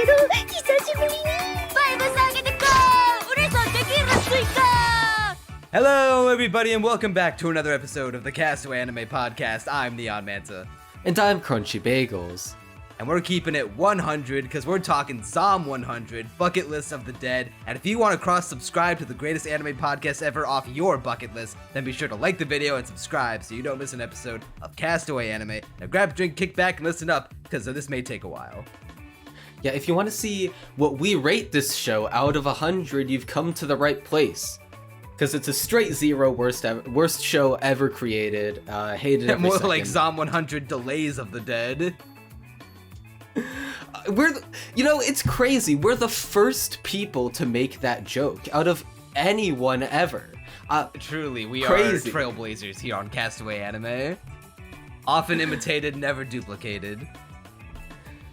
けど久しぶりにバイブス上げてこう嬉しそうできるスイカ Hello, everybody, and welcome back to another episode of the Castaway Anime Podcast. I'm Neon Manta. And I'm Crunchy Bagels. And we're keeping it 100 because we're talking Zom 100, Bucket List of the Dead. And if you want to cross-subscribe to the greatest anime podcast ever off your bucket list, then be sure to like the video and subscribe so you don't miss an episode of Castaway Anime. Now grab a drink, kick back, and listen up, because this may take a while. Yeah, if you want to see what we rate this show out of 100, you've come to the right place. Because it's a straight 0, worst show ever created. Hated every More second. like Zom 100 Delays of the Dead. It's crazy. We're the first people to make that joke out of anyone ever. Truly, we crazy. are trailblazers here on Castaway Anime. Often imitated, never duplicated.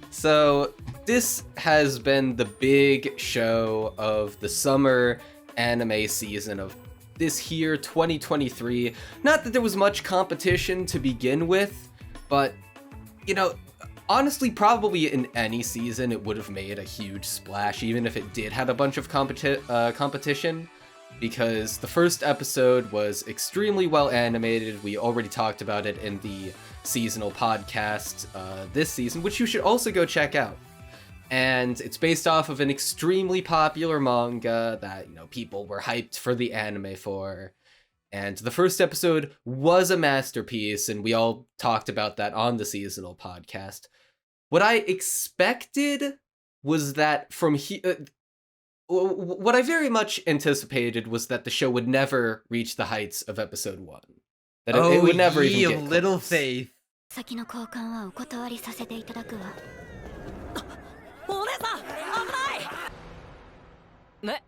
So, this has been the big show of the summer anime season of this here 2023. Not that there was much competition to begin with, but, honestly, probably in any season it would have made a huge splash, even if it did have a bunch of competition, because the first episode was extremely well animated. We already talked about it in the seasonal podcast this season, which you should also go check out. And it's based off of an extremely popular manga that, people were hyped for the anime for. And the first episode was a masterpiece, and we all talked about that on the seasonal podcast. What I expected was that what I very much anticipated was that the show would never reach the heights of episode 1. That it would never even get close. Little faith. 先の交換はお断りさせていただくわ。お姉さん、危ない。ね。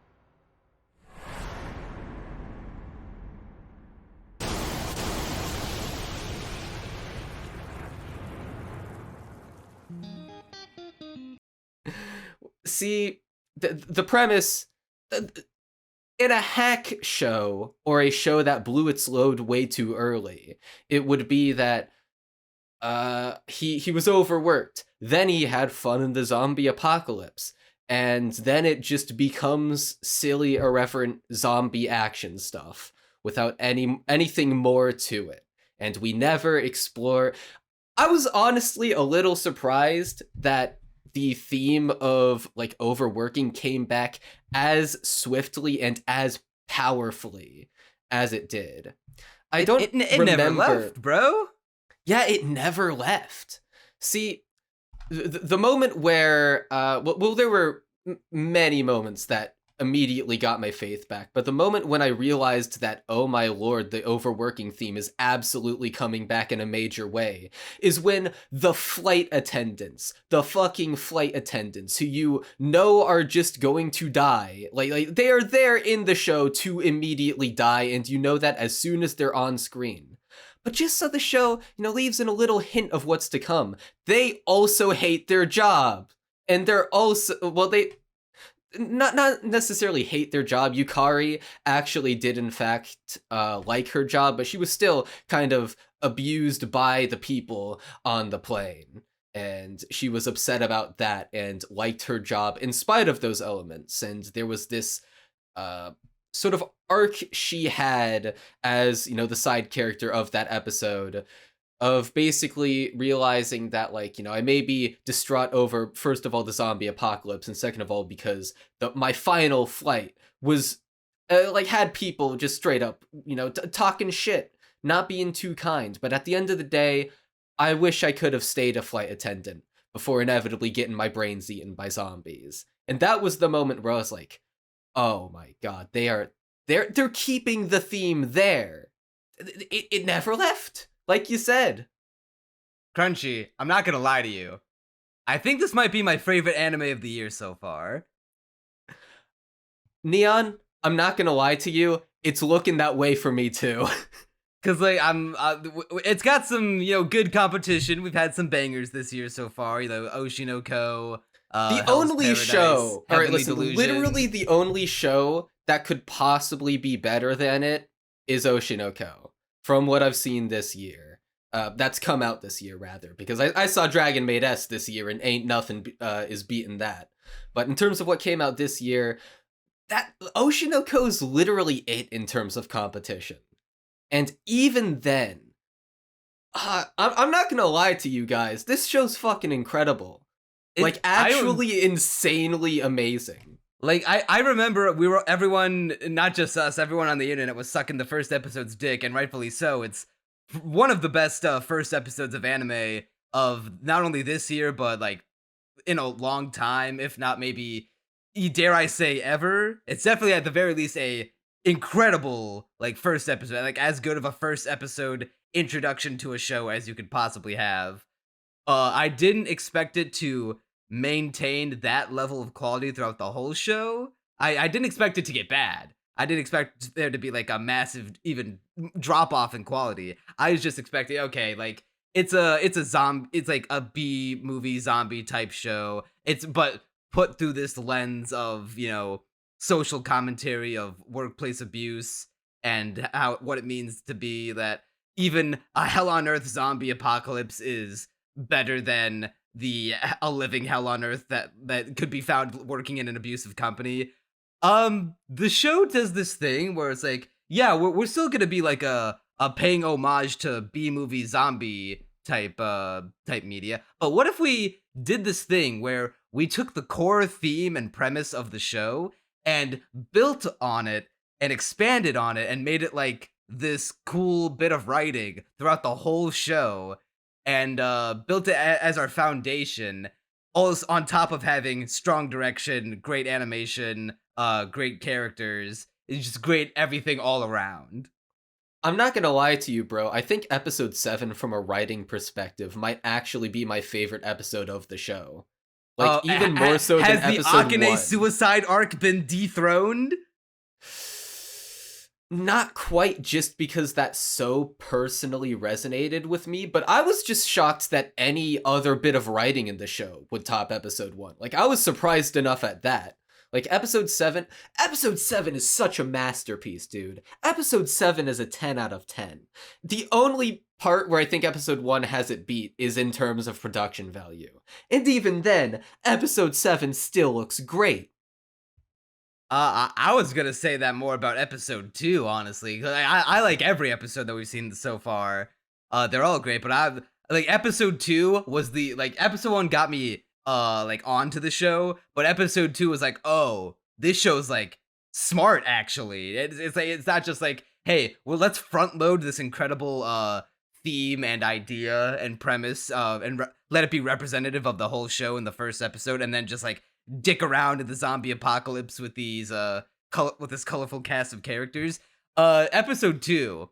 See, the premise, in a hack show, or a show that blew its load way too early, it would be that he was overworked, then he had fun in the zombie apocalypse, and then it just becomes silly, irreverent zombie action stuff, without anything more to it. And we never explore... I was honestly a little surprised that the theme of overworking came back as swiftly and as powerfully as it did. I don't it remember. Never left, bro. Yeah, it never left. See, the moment where there were many moments that immediately got my faith back, but the moment when I realized that, oh my lord, the overworking theme is absolutely coming back in a major way, is when the fucking flight attendants, who you know are just going to die, like they are there in the show to immediately die, and you know that as soon as they're on screen. But just so the show, leaves in a little hint of what's to come, they also hate their job. And they're also, they not necessarily hate their job. Yukari actually did in fact like her job, but she was still kind of abused by the people on the plane. And she was upset about that and liked her job in spite of those elements. And there was this sort of arc she had as, the side character of that episode, of basically realizing that, I may be distraught over, first of all, the zombie apocalypse, and second of all, because my final flight was, had people just straight up, talking shit, not being too kind. But at the end of the day, I wish I could have stayed a flight attendant before inevitably getting my brains eaten by zombies. And that was the moment where I was like, oh my god, they're keeping the theme there. It never left. Like you said. Crunchy, I'm not gonna lie to you. I think this might be my favorite anime of the year so far. Neon, I'm not gonna lie to you. It's looking that way for me too. Cause it's got some, good competition. We've had some bangers this year so far. Oshinoko, the Hell's only Paradise, show, all right, Heavenly listen, Delusion. literally the only show that could possibly be better than it is Oshinoko, from what I've seen this year. That's come out this year, rather, because I saw Dragon Maid S this year, and ain't nothing is beating that. But in terms of what came out this year, that Oshinoko literally it in terms of competition. And even then, I'm not gonna lie to you guys, this show's fucking incredible. Like, actually insanely amazing. Like, I remember everyone, not just us, everyone on the internet was sucking the first episode's dick, and rightfully so. It's one of the best first episodes of anime of not only this year, but like in a long time, if not maybe, dare I say, ever. It's definitely at the very least a incredible like first episode, like as good of a first episode introduction to a show as you could possibly have. I didn't expect it to maintain that level of quality throughout the whole show. I didn't expect it to get bad. I didn't expect there to be like a massive even drop off in quality. I was just expecting, okay, like it's like a B movie zombie type show. But put through this lens of, you know, social commentary of workplace abuse and what it means to be that even a hell on earth zombie apocalypse is better than a living hell on earth that could be found working in an abusive company. The show does this thing where it's like, yeah, we're still gonna be like a paying homage to B movie zombie type media, but what if we did this thing where we took the core theme and premise of the show and built on it and expanded on it and made it like this cool bit of writing throughout the whole show, and built it as our foundation, all on top of having strong direction, great animation, great characters. It's just great everything all around. I'm not gonna lie to you, bro. I think episode 7, from a writing perspective, might actually be my favorite episode of the show. Like, even more so than episode 1. Has the Akane suicide arc been dethroned? Not quite, just because that so personally resonated with me, but I was just shocked that any other bit of writing in the show would top episode 1. Like, I was surprised enough at that. Like, episode 7 is such a masterpiece, dude. Episode 7 is a 10 out of 10. The only part where I think episode 1 has it beat is in terms of production value. And even then, episode 7 still looks great. I was gonna say that more about episode 2, honestly. I like every episode that we've seen so far. They're all great, but episode 2 was episode 1 got me like onto the show, but episode 2 was like, oh, this show's like smart actually. It's like, it's not just like, hey, well, let's front load this incredible theme and idea and premise and let it be representative of the whole show in the first episode, and then just like dick around in the zombie apocalypse with these with this colorful cast of characters. Episode 2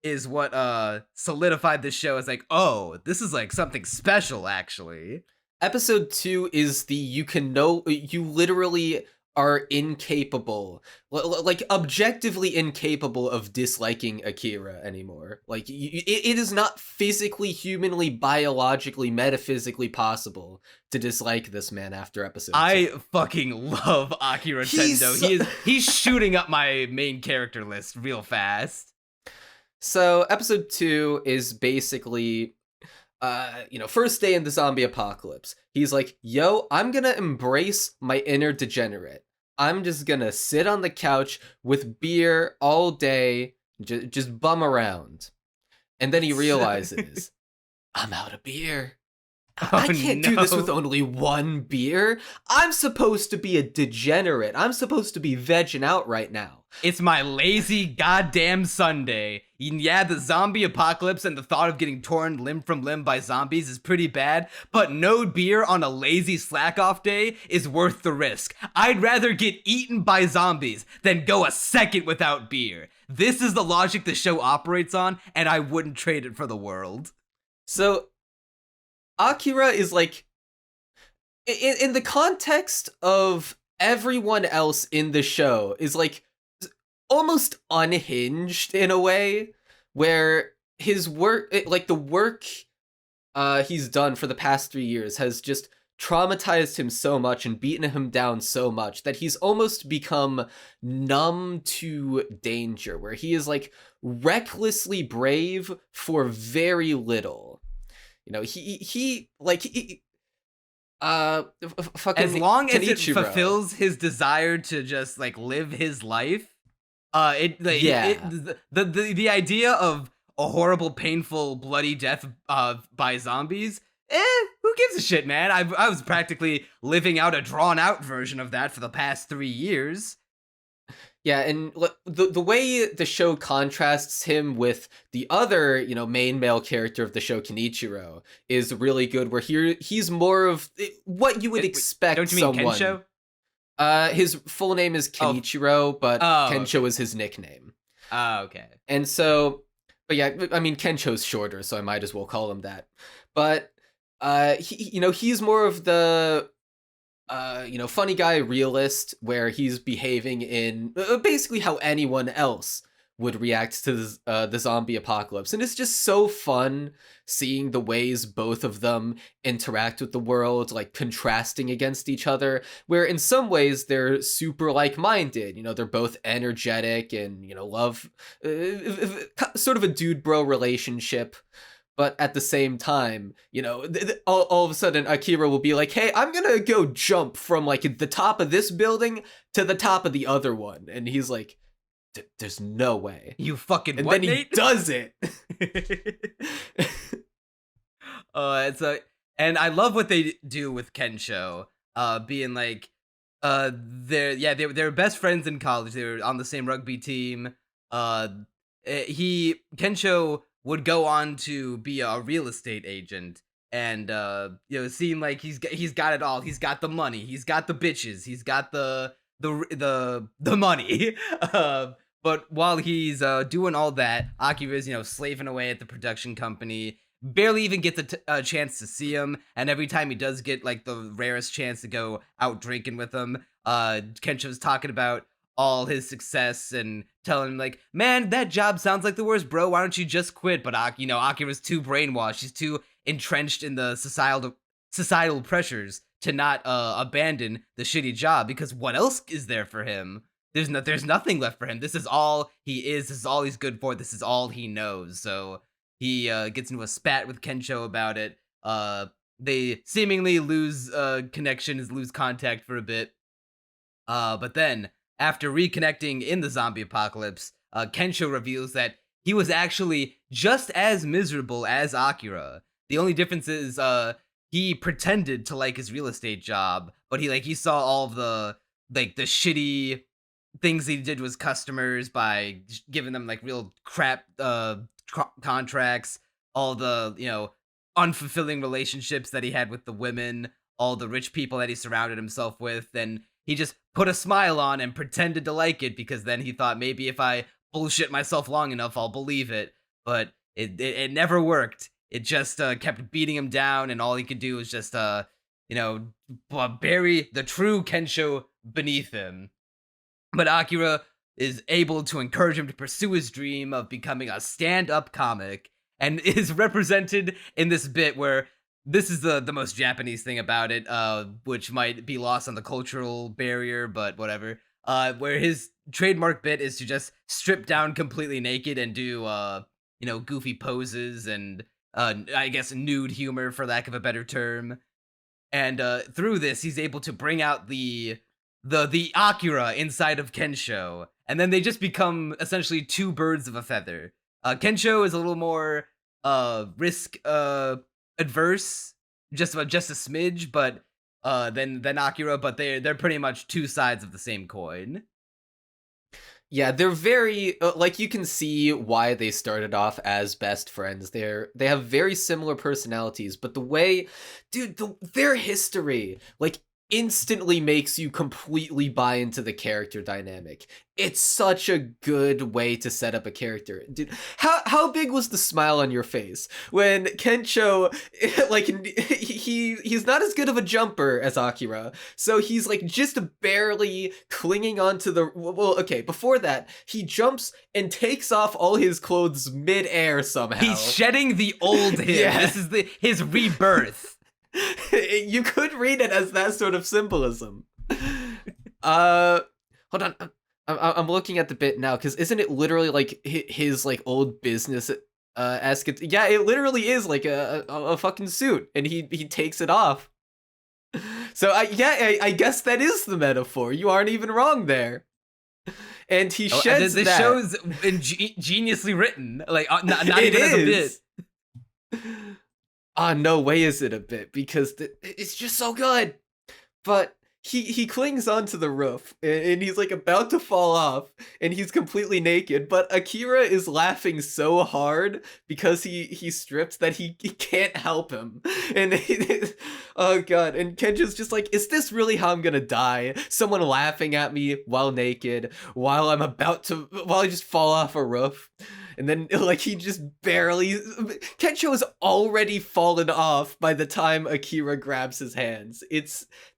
is what solidified this show as like, oh, this is like something special actually. Episode 2 is you literally are incapable, like objectively incapable of disliking Akira anymore. Like, it is not physically, humanly, biologically, metaphysically possible to dislike this man after episode 2. I fucking love Akira Tendo. He's shooting up my main character list real fast. So episode 2 is basically, first day in the zombie apocalypse. He's like, yo, I'm gonna embrace my inner degenerate. I'm just gonna sit on the couch with beer all day, just bum around. And then he realizes, I'm out of beer. I can't do this with only one beer. I'm supposed to be a degenerate. I'm supposed to be vegging out right now. It's my lazy goddamn Sunday. Yeah, the zombie apocalypse and the thought of getting torn limb from limb by zombies is pretty bad, but no beer on a lazy slack-off day is worth the risk. I'd rather get eaten by zombies than go a second without beer. This is the logic the show operates on, and I wouldn't trade it for the world. So, Akira is like, in the context of everyone else in the show, is like almost unhinged in a way, where his work, the work he's done for the past 3 years has just traumatized him so much and beaten him down so much that he's almost become numb to danger, where he is like recklessly brave for very little. You know, fucking As long as it Kenichiro. fulfills his desire to just like live his life, the idea of a horrible, painful, bloody death by zombies, who gives a shit, man? I was practically living out a drawn out version of that for the past 3 years. Yeah, and the way the show contrasts him with the other, you know, main male character of the show, Kenichiro, is really good. Where he's more of what you would expect. Don't you mean someone. Kencho? His full name is Kenichiro, but Kencho okay. is his nickname. Oh, okay. And so, but yeah, I mean, Kencho's shorter, so I might as well call him that. But he's more of the funny guy realist, where he's behaving in basically how anyone else would react to the zombie apocalypse. And it's just so fun seeing the ways both of them interact with the world, like contrasting against each other, where in some ways they're super like-minded. You know, they're both energetic and, you know, love sort of a dude bro relationship. But at the same time, you know, all of a sudden Akira will be like, hey, I'm gonna go jump from like the top of this building to the top of the other one. And he's like, there's no way. You fucking and what, then he Nate? does it. And I love what they do with Kencho, being like, they're best friends in college. They were on the same rugby team. Kencho would go on to be a real estate agent, and seem like he's got it all. He's got the money, he's got the bitches, he's got the money. But while he's doing all that, Akira's slaving away at the production company. Barely even gets a chance to see him, and every time he does get like the rarest chance to go out drinking with him, Kencho's talking about all his success and telling him like, man, that job sounds like the worst, bro. Why don't you just quit? But Akira's too brainwashed. He's too entrenched in the societal pressures to not abandon the shitty job, because what else is there for him? There's nothing left for him. This is all he is. This is all he's good for. This is all he knows. So he gets into a spat with Kencho about it. They seemingly lose connections, lose contact for a bit. But then, after reconnecting in the zombie apocalypse, Kencho reveals that he was actually just as miserable as Akira. The only difference is he pretended to like his real estate job, but he saw all of the shitty things he did to his customers by giving them like real crap contracts, all the unfulfilling relationships that he had with the women, all the rich people that he surrounded himself with, and he just put a smile on and pretended to like it, because then he thought maybe if I bullshit myself long enough, I'll believe it. But it never worked. It just kept beating him down, and all he could do was just bury the true Kencho beneath him. But Akira is able to encourage him to pursue his dream of becoming a stand-up comic, and is represented in this bit where this is the most Japanese thing about it, which might be lost on the cultural barrier, but whatever. Where his trademark bit is to just strip down completely naked and do, goofy poses and, I guess, nude humor, for lack of a better term. And through this, he's able to bring out the Akira inside of Kencho, and then they just become essentially two birds of a feather. Kencho is a little more risk adverse, just a smidge, but than Akira, but they're pretty much two sides of the same coin. Yeah, they're very like, you can see why they started off as best friends. They have very similar personalities, but the way, dude, their history like instantly makes you completely buy into the character dynamic. It's such a good way to set up a character. Dude, how big was the smile on your face when Kencho, like, he's not as good of a jumper as Akira, so he's like just barely clinging onto the, well, okay, before that, he jumps and takes off all his clothes mid-air somehow. He's shedding the old him. Yeah. This is his rebirth. You could read it as that sort of symbolism. Hold on. I'm looking at the bit now, because isn't it literally like his like old business yeah, it literally is like a fucking suit, and he takes it off. So I guess that is the metaphor. You aren't even wrong there. And he sheds the that. show's ingeniously written, like not even as a bit. No way is it a bit, because it's just so good. But he clings onto the roof, and he's like about to fall off, and he's completely naked, but Akira is laughing so hard because he stripped that he can't help him. And oh god, and Kencho's just like, is this really how I'm gonna die? Someone laughing at me while naked, while I just fall off a roof? And then, like, he just barely... Kencho has already fallen off by the time Akira grabs his hands.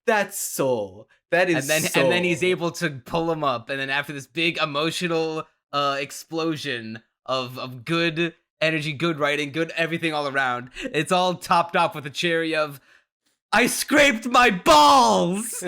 That's soul. That is soul. And then he's able to pull him up, and then after this big emotional explosion of good energy, good writing, good everything all around, it's all topped off with a cherry of, I scraped my balls!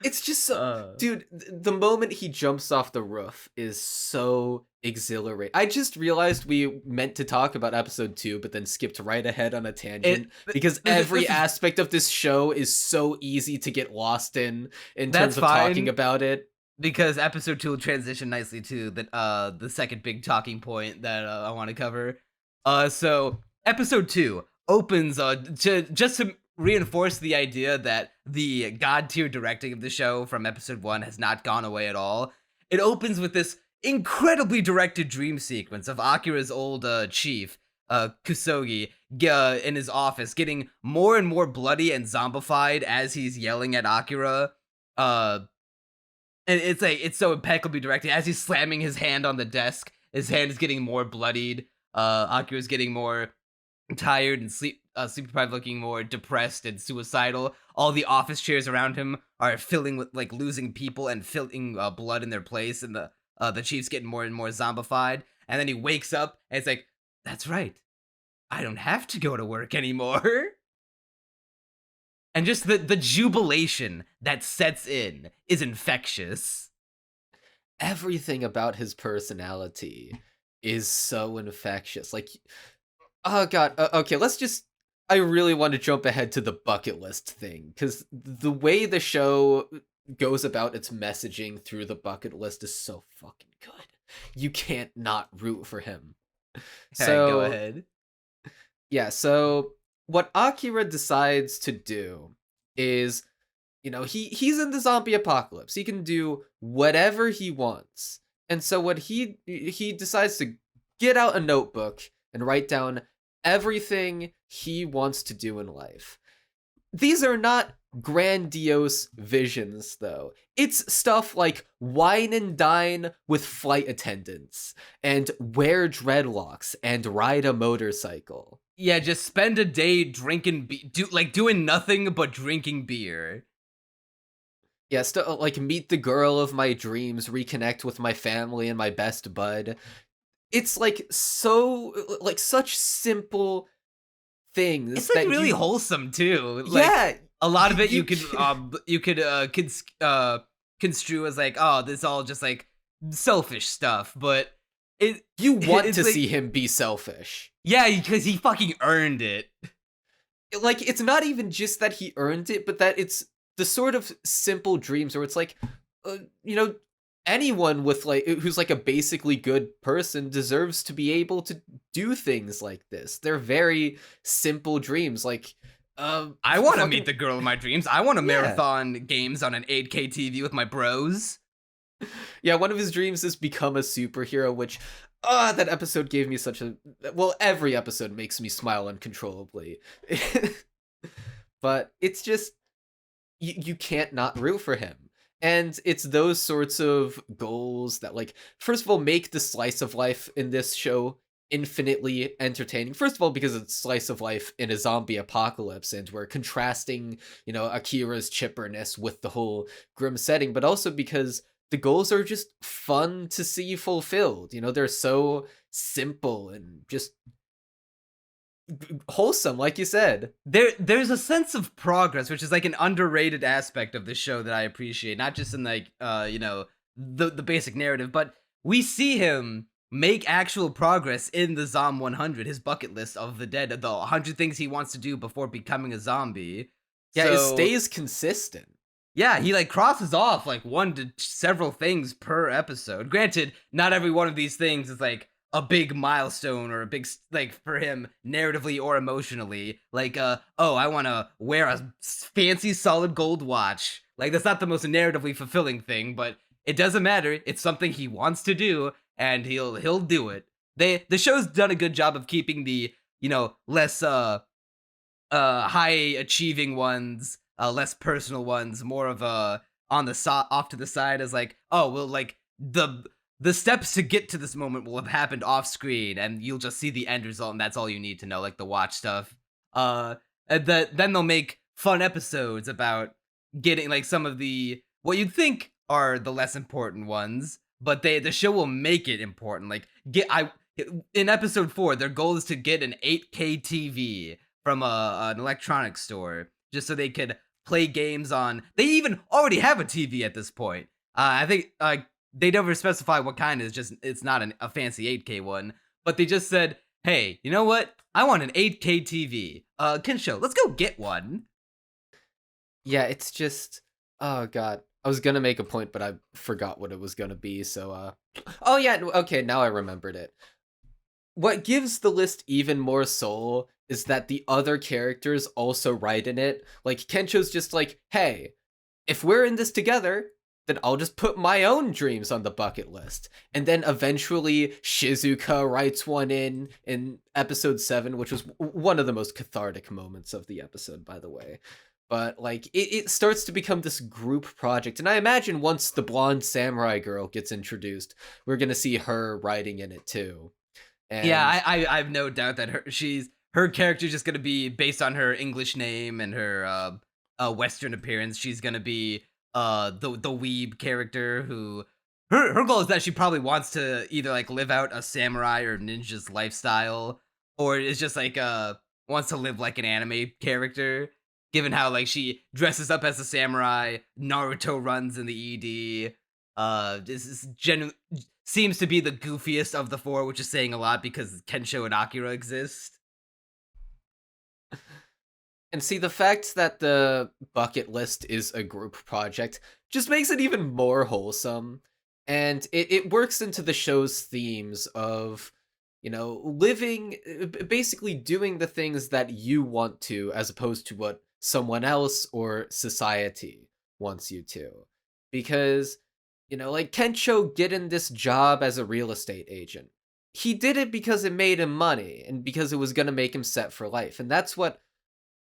It's just so... Dude, the moment he jumps off the roof is so exhilarating. I just realized we meant to talk about episode 2, but then skipped right ahead on a tangent, because every aspect of this show is so easy to get lost in terms of talking about it. Because episode 2 will transition nicely to the second big talking point that I want to cover. So episode 2 opens to reinforce the idea that the god tier directing of the show from episode 1 has not gone away at all. It opens with this incredibly directed dream sequence of Akira's old chief, Kusogi, in his office, getting more and more bloody and zombified as he's yelling at Akira. And it's so impeccably directed. As he's slamming his hand on the desk, his hand is getting more bloodied. Akira's getting more tired and sleep deprived, looking more depressed and suicidal. All the office chairs around him are filling with like losing people and filling blood in their place, and the chief's getting more and more zombified. And then he wakes up and it's like, that's right, I don't have to go to work anymore. And just the jubilation that sets in is infectious. Everything about his personality is so infectious. Like, oh god, okay, I really want to jump ahead to the bucket list thing, because the way the show goes about its messaging through the bucket list is so fucking good. You can't not root for him. So go ahead. Yeah, so what Akira decides to do is, he's in the zombie apocalypse. He can do whatever he wants. And so what he decides to get out a notebook and write down everything he wants to do in life. These are not grandiose visions, though. It's stuff like wine and dine with flight attendants, and wear dreadlocks, and ride a motorcycle. Yeah, just spend a day drinking doing nothing but drinking beer. Yeah, like meet the girl of my dreams, reconnect with my family and my best bud. It's like such simple things. It's like really wholesome too. Like, yeah, a lot of it you could construe as like, oh, this all just like selfish stuff, but you want to like, see him be selfish. Yeah, because he fucking earned it. Like, it's not even just that he earned it, but that it's the sort of simple dreams where it's like, anyone with who's like a basically good person deserves to be able to do things like this. They're very simple dreams. Like, I want to meet the girl of my dreams. I want to marathon games on an 8K TV with my bros. Yeah, one of his dreams is become a superhero, which that episode gave me every episode makes me smile uncontrollably. But it's just, you can't not root for him. And it's those sorts of goals that, like, first of all, make the slice of life in this show infinitely entertaining. First of all, because it's slice of life in a zombie apocalypse, and we're contrasting, Akira's chipperness with the whole grim setting, but also because the goals are just fun to see fulfilled. They're so simple and just wholesome, like you said. There's a sense of progress, which is like an underrated aspect of the show that I appreciate, not just in like the basic narrative, but we see him make actual progress in the Zom 100, his bucket list of the dead, the 100 things he wants to do before becoming a zombie. Yeah, it So, stays consistent. yeah, he like crosses off like one to several things per episode. Granted, not every one of these things is like a big milestone or a big like for him narratively or emotionally. Like oh, I want to wear a fancy solid gold watch. Like that's not the most narratively fulfilling thing, but it doesn't matter. It's something he wants to do and he'll do it. The show's done a good job of keeping the, less high achieving ones, less personal ones, more of a on the off to the side as like, oh well, like the steps to get to this moment will have happened off screen and you'll just see the end result and that's all you need to know, like the watch stuff. And then they'll make fun episodes about getting like some of the what you'd think are the less important ones, but the show will make it important. Like in episode 4, their goal is to get an 8K TV from an electronics store just so they could play games on. They even already have a TV at this point. I think they never specify what kind. It's not a fancy 8K one, but they just said, hey, you know what? I want an 8K TV. Kencho, let's go get one. Yeah, it's just, oh god. I was gonna make a point, but I forgot what it was gonna be, so, oh yeah, okay, now I remembered it. What gives the list even more soul is that the other characters also write in it. Like, Kencho's just like, hey, if we're in this together, then I'll just put my own dreams on the bucket list. And then eventually Shizuka writes one in episode 7, which was one of the most cathartic moments of the episode, by the way. But like it starts to become this group project. And I imagine once the blonde samurai girl gets introduced, we're going to see her writing in it too. And yeah, I have no doubt that her character just going to be based on her English name and her Western appearance. She's going to be the weeb character who her goal is that she probably wants to either like live out a samurai or ninja's lifestyle, or is just like wants to live like an anime character, given how like she dresses up as a samurai, Naruto runs in the ED. This is seems to be the goofiest of the 4, which is saying a lot because Kencho and Akira exist. And see, the fact that the bucket list is a group project just makes it even more wholesome. And it works into the show's themes of, living, basically doing the things that you want to, as opposed to what someone else or society wants you to. Because, like Kencho getting this job as a real estate agent, he did it because it made him money and because it was going to make him set for life. And that's what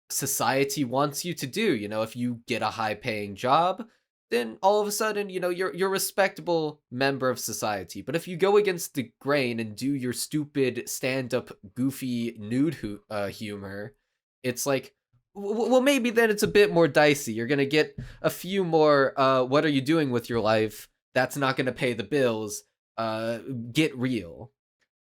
society wants you to do. If you get a high paying job, then all of a sudden, you're a respectable member of society. But if you go against the grain and do your stupid stand-up goofy nude humor, it's like, well, maybe then it's a bit more dicey. You're gonna get a few more what are you doing with your life that's not gonna pay the bills, get real.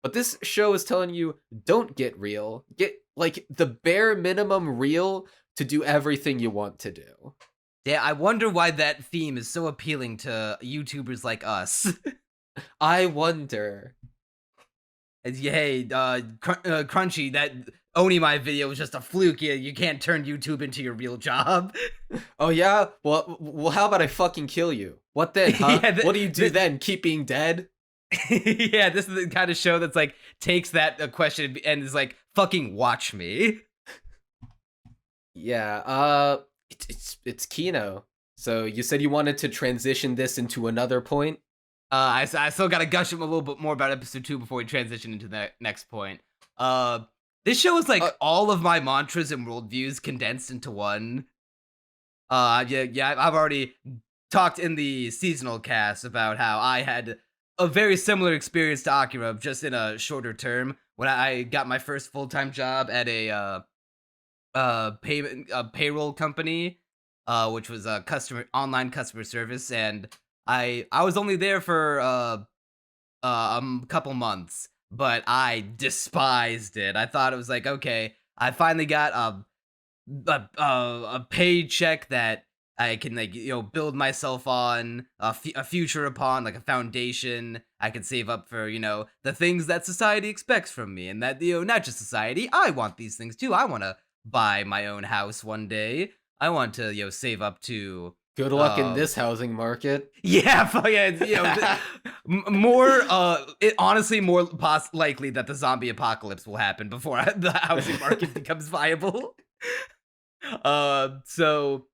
But this show is telling you, don't get real, get like the bare minimum real to do everything you want to do. Yeah, I wonder why that theme is so appealing to YouTubers like us. I wonder. Hey, Crunchy, that Onimai video was just a fluke. You can't turn YouTube into your real job. Oh yeah? Well, how about I fucking kill you? What then, huh? Yeah, what do you do then? Keep being dead? Yeah, this is the kind of show that's like, takes that question and is like, fucking watch me. Yeah, it's Kino. So you said you wanted to transition this into another point? I still gotta gush him a little bit more about episode 2 before we transition into the next point. This show is like all of my mantras and worldviews condensed into one. Yeah, I've already talked in the seasonal cast about how I had a very similar experience to Akira, just in a shorter term, when I got my first full-time job at a payroll company, which was a online customer service, and I was only there for a couple months, but I despised it. I thought it was like, okay, I finally got a paycheck that I can like build myself on a future upon, like a foundation. I can save up for the things that society expects from me, and that not just society. I want these things too. I want to buy my own house one day. I want to save up to. Good luck in this housing market. Yeah, more. Honestly, more likely that the zombie apocalypse will happen before the housing market becomes viable. So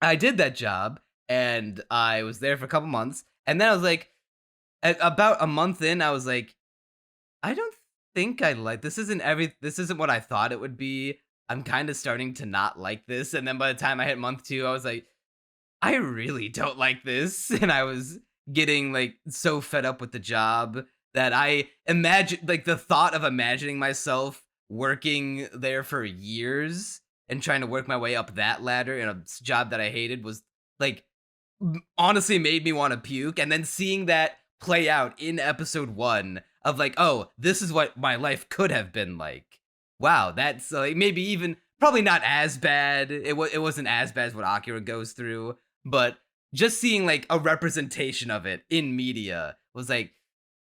I did that job, and I was there for a couple months, and then I was like, about a month in, I was like, I don't think I like this. This isn't what I thought it would be. I'm kind of starting to not like this, and then by the time I hit month 2, I was like, I really don't like this, and I was getting like so fed up with the job that I imagined, like the thought of imagining myself working there for years and trying to work my way up that ladder in a job that I hated was like honestly made me want to puke. And then seeing that play out in episode 1 of like, oh, this is what my life could have been like. Wow, that's like maybe even probably not as bad. It wasn't as bad as what Akira goes through. But just seeing like a representation of it in media was like,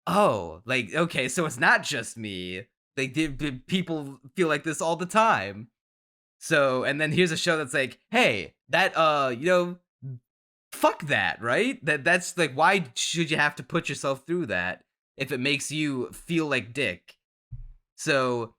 oh, like, okay, so it's not just me. Like, did people feel like this all the time? So, and then here's a show that's like, hey, that, fuck that, right? That's like, why should you have to put yourself through that if it makes you feel like dick? So,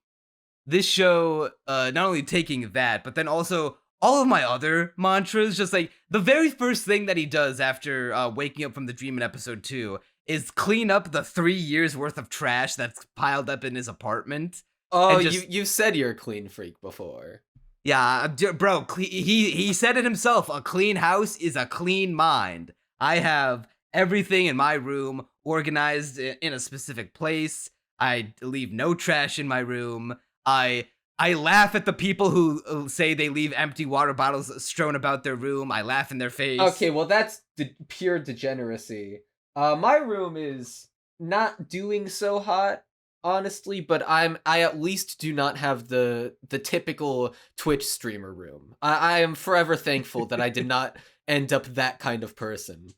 this show, not only taking that, but then also all of my other mantras, just like the very first thing that he does after waking up from the dream in episode 2 is clean up the 3 years worth of trash that's piled up in his apartment. Oh, you've said you're a clean freak before. Yeah, bro, he said it himself. A clean house is a clean mind. I have everything in my room organized in a specific place. I leave no trash in my room. I laugh at the people who say they leave empty water bottles strewn about their room. I laugh in their face. Okay, well that's pure degeneracy. My room is not doing so hot, honestly, but I at least do not have the typical Twitch streamer room. I am forever thankful that I did not end up that kind of person.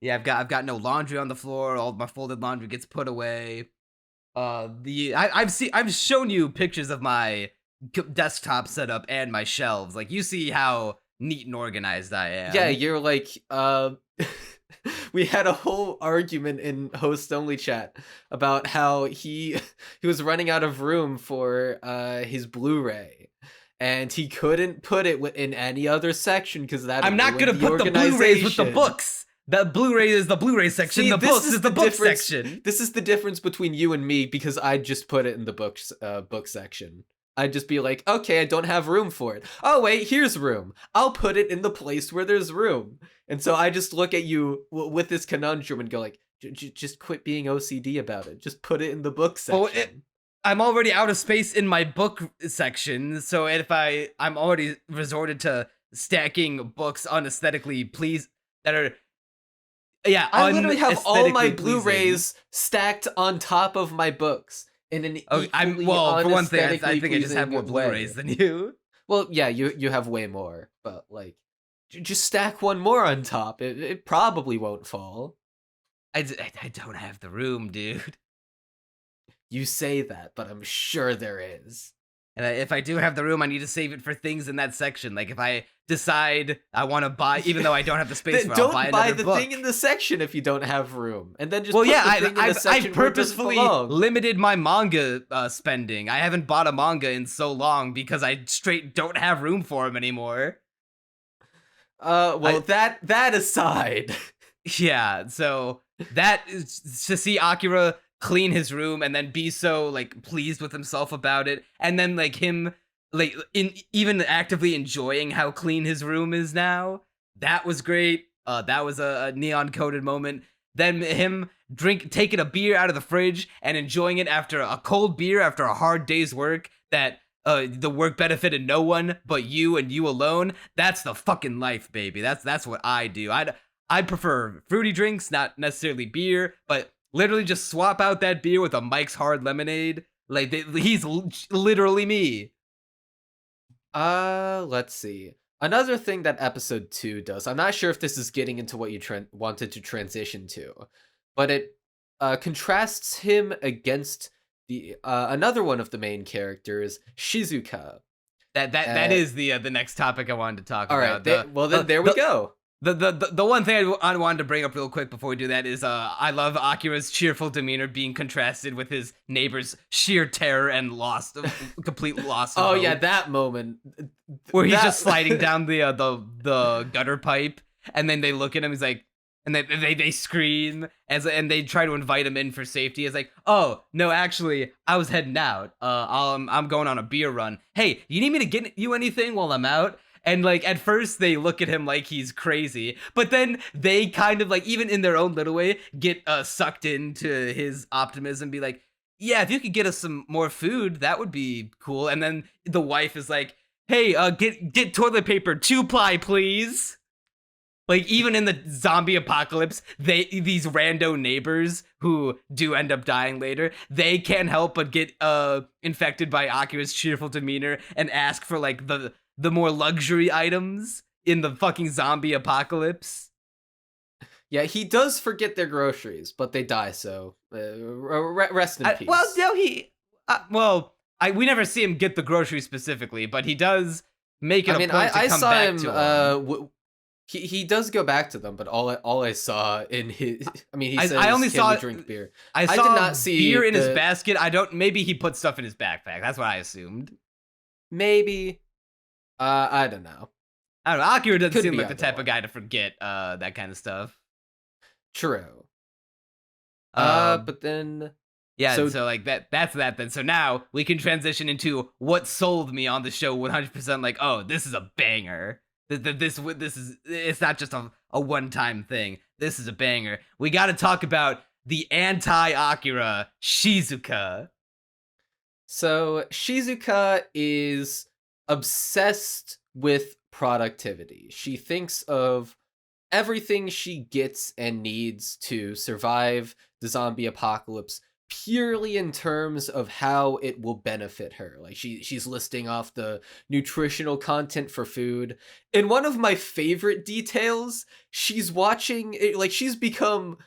Yeah, I've got no laundry on the floor. All my folded laundry gets put away. I've shown you pictures of my desktop setup and my shelves. Like, you see how neat and organized I am. Yeah, you're like, we had a whole argument in host only chat about how he was running out of room for his Blu-ray, and he couldn't put it in any other section because that I'm not gonna put the Blu-rays with the books. The Blu-ray is the Blu-ray section. See, the books is the book section. This is the difference between you and me, because I just put it in the book section. I'd just be like, okay, I don't have room for it. Oh wait, here's room. I'll put it in the place where there's room. And so I just look at you with this conundrum and go like, just quit being OCD about it. Just put it in the book section. Well, I'm already out of space in my book section, so if I'm already resorted to stacking books unaesthetically pleased that are. Yeah, I literally have all my Blu-rays stacked on top of my books in an equally for one thing, I think I just have more way. Blu-rays than you. Well, yeah, you have way more, but like, just stack one more on top. It probably won't fall. I don't have the room, dude. You say that, but I'm sure there is. And if I do have the room, I need to save it for things in that section. Like if I decide I want to buy, even though I don't have the space for it, I'll buy another book. Don't buy the thing in the section if you don't have room, and then just I've purposefully limited my manga spending. I haven't bought a manga in so long because I straight don't have room for them anymore. That aside, yeah. So that is to see Akira clean his room and then be so like pleased with himself about it, and then like him like even actively enjoying how clean his room is now. That was great. That was a neon coded moment. Then him taking a beer out of the fridge and enjoying it after a cold beer after a hard day's work that the work benefited no one but you and you alone. That's the fucking life, baby. That's what I do. I'd prefer fruity drinks, not necessarily beer, but literally just swap out that beer with a Mike's Hard Lemonade. Like, he's literally me. Let's see. Another thing that episode 2 does, I'm not sure if this is getting into what you wanted to transition to, but it contrasts him against the another one of the main characters, Shizuka. That is the next topic I wanted to talk All about. Right, there we go. The one thing I wanted to bring up real quick before we do that is I love Akira's cheerful demeanor being contrasted with his neighbor's sheer terror and complete loss of Oh hope. yeah, that moment Where he's just sliding down the gutter pipe, and then they look at him, he's like, and they scream, and they try to invite him in for safety. It's like, oh, no, actually, I was heading out. I'm going on a beer run. Hey, you need me to get you anything while I'm out? And, like, at first they look at him like he's crazy, but then they kind of, like, even in their own little way, get sucked into his optimism, be like, yeah, if you could get us some more food, that would be cool. And then the wife is like, hey, get toilet paper 2-ply, please. Like, even in the zombie apocalypse, these rando neighbors who do end up dying later, they can't help but get infected by Akira's cheerful demeanor and ask for, like, the more luxury items in the fucking zombie apocalypse. Yeah, he does forget their groceries, but they die, so rest in peace. Well, no, we never see him get the groceries specifically, but he does make it a point to come back to him. He does go back to them, but all I saw in his, I mean, he says, I only saw drink beer. I did saw not see beer in his basket. Maybe he put stuff in his backpack. That's what I assumed. Maybe. I don't know. I don't know. Akira doesn't Could seem be like the either type one. of guy to forget that kind of stuff. True. But then yeah, so- so like that's that then. So now we can transition into what sold me on the show 100%. Like, oh, this is a banger. This is, it's not just a one-time thing. This is a banger. We got to talk about the anti-Akira Shizuka. So Shizuka is obsessed with productivity. She thinks of everything she gets and needs to survive the zombie apocalypse purely in terms of how it will benefit her. Like she's listing off the nutritional content for food. And one of my favorite details, she's watching it, like she's become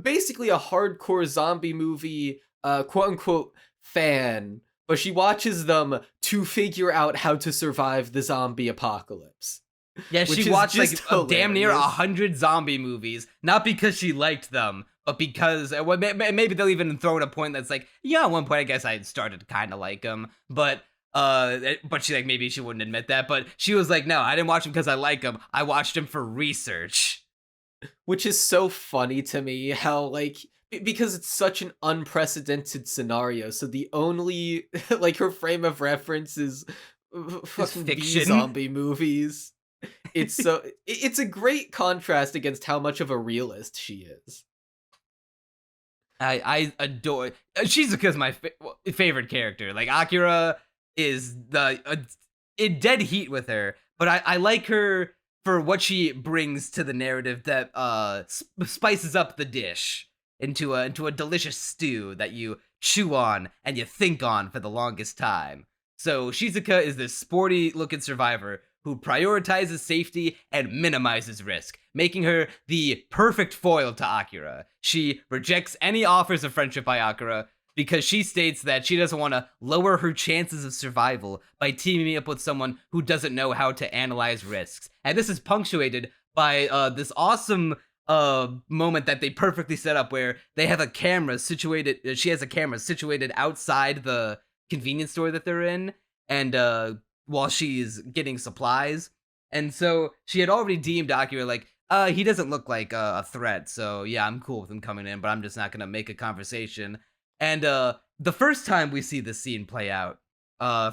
basically a hardcore zombie movie quote unquote fan, but she watches them to figure out how to survive the zombie apocalypse. Yeah, Which she is watched like just damn near hilarious. 100 zombie movies, not because she liked them, but because maybe they'll even throw in a point that's like, yeah, at one point I guess I started to kind of like them, but she like maybe she wouldn't admit that, but she was like, no, I didn't watch them because I like them. I watched them for research. Which is so funny to me how like because it's such an unprecedented scenario, so the only like her frame of reference is fucking fiction. zombie movies. It's a great contrast against how much of a realist she is. I adore Shizuka's my favorite character. Like Akira is in dead heat with her, but I like her for what she brings to the narrative that spices up the dish into a delicious stew that you chew on and you think on for the longest time. So Shizuka is this sporty looking survivor who prioritizes safety and minimizes risk, making her the perfect foil to Akira. She rejects any offers of friendship by Akira because she states that she doesn't want to lower her chances of survival by teaming up with someone who doesn't know how to analyze risks. And this is punctuated by this awesome moment that they perfectly set up where they have a camera situated, she has a camera situated outside the convenience store that they're in, and while she's getting supplies. And so she had already deemed Akira like, he doesn't look like a threat, so yeah, I'm cool with him coming in, but I'm just not gonna make a conversation. And the first time we see this scene play out,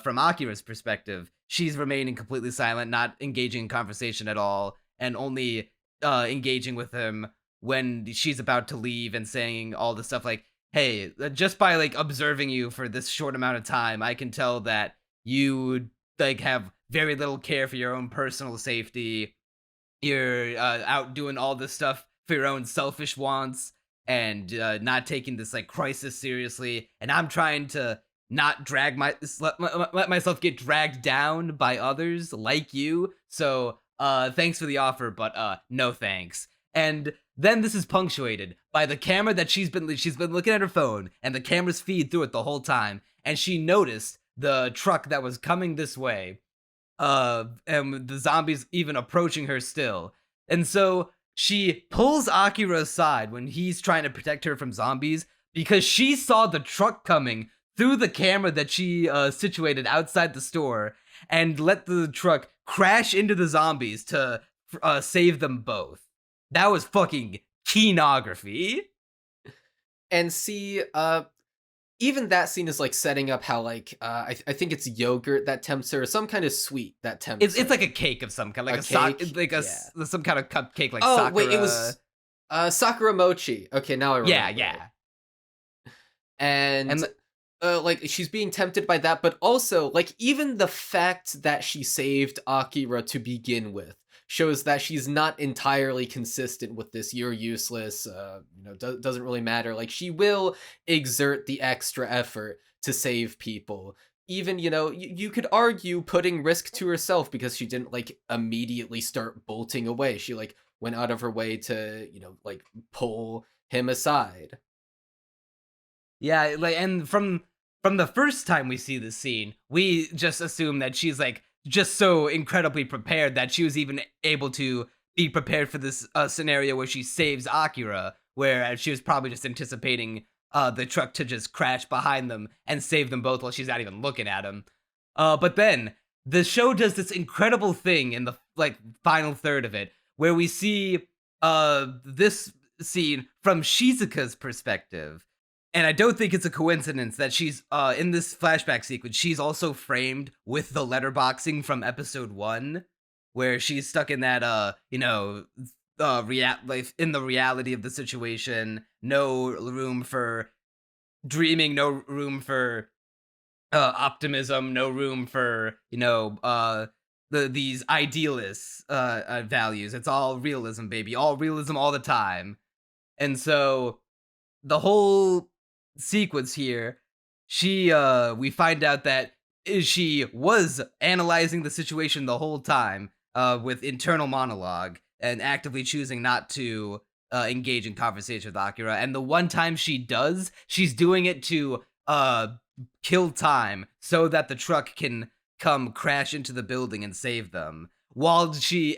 from Akira's perspective, she's remaining completely silent, not engaging in conversation at all, and only engaging with him when she's about to leave and saying all the stuff like, hey, just by like observing you for this short amount of time, I can tell that you like have very little care for your own personal safety. You're out doing all this stuff for your own selfish wants. and not taking this like crisis seriously, and I'm trying to not let myself get dragged down by others like you. So thanks for the offer, but no thanks. And then this is punctuated by the camera that she's been looking at her phone, and the cameras feed through it the whole time, and she noticed the truck that was coming this way, and the zombies even approaching her still. And so she pulls Akira aside when he's trying to protect her from zombies, because she saw the truck coming through the camera that she situated outside the store, and let the truck crash into the zombies to save them both. That was fucking kenography. And see, even that scene is like setting up how like I think it's yogurt that tempts her, some kind of sweet that tempts her. It's like a cake of some kind, like some kind of cupcake, like oh Sakura. wait, it was Sakura mochi. Okay, now I remember. Yeah. And like she's being tempted by that, but also like even the fact that she saved Akira to begin with shows that she's not entirely consistent with this "you're useless, doesn't really matter." Like she will exert the extra effort to save people. Even, you could argue putting risk to herself, because she didn't like immediately start bolting away. She like went out of her way to, like pull him aside. Yeah, like, and from the first time we see this scene, we just assume that she's like just so incredibly prepared that she was even able to be prepared for this scenario where she saves Akira, where she was probably just anticipating the truck to just crash behind them and save them both while she's not even looking at him. But then the show does this incredible thing in the like final third of it, where we see this scene from Shizuka's perspective. And I don't think it's a coincidence that she's in this flashback sequence. She's also framed with the letterboxing from episode 1, where she's stuck in that like in the reality of the situation. No room for dreaming. No room for optimism. No room for these idealists values. It's all realism, baby. All realism all the time. And so the whole sequence here, we find out that she was analyzing the situation the whole time with internal monologue and actively choosing not to engage in conversation with Akira. And the one time she does, she's doing it to kill time so that the truck can come crash into the building and save them. While she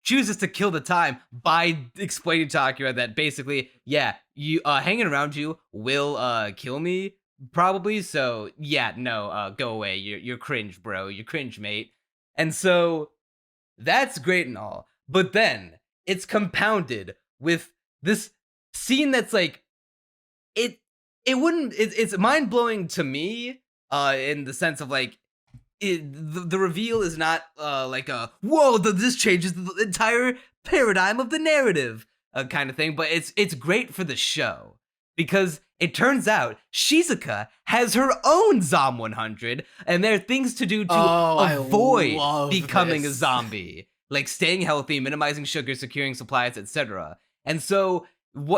chooses to kill the time by explaining to Akira that basically, yeah, you hanging around you will kill me probably. So yeah, no, go away. You're cringe, bro. You're cringe, mate. And so that's great and all, but then it's compounded with this scene that's like it's mind blowing to me in the sense of like. The reveal is not like a whoa, this changes the entire paradigm of the narrative kind of thing, but it's great for the show because it turns out Shizuka has her own Zom 100, and there are things to do to avoid becoming a zombie, like staying healthy, minimizing sugar, securing supplies, etc. And so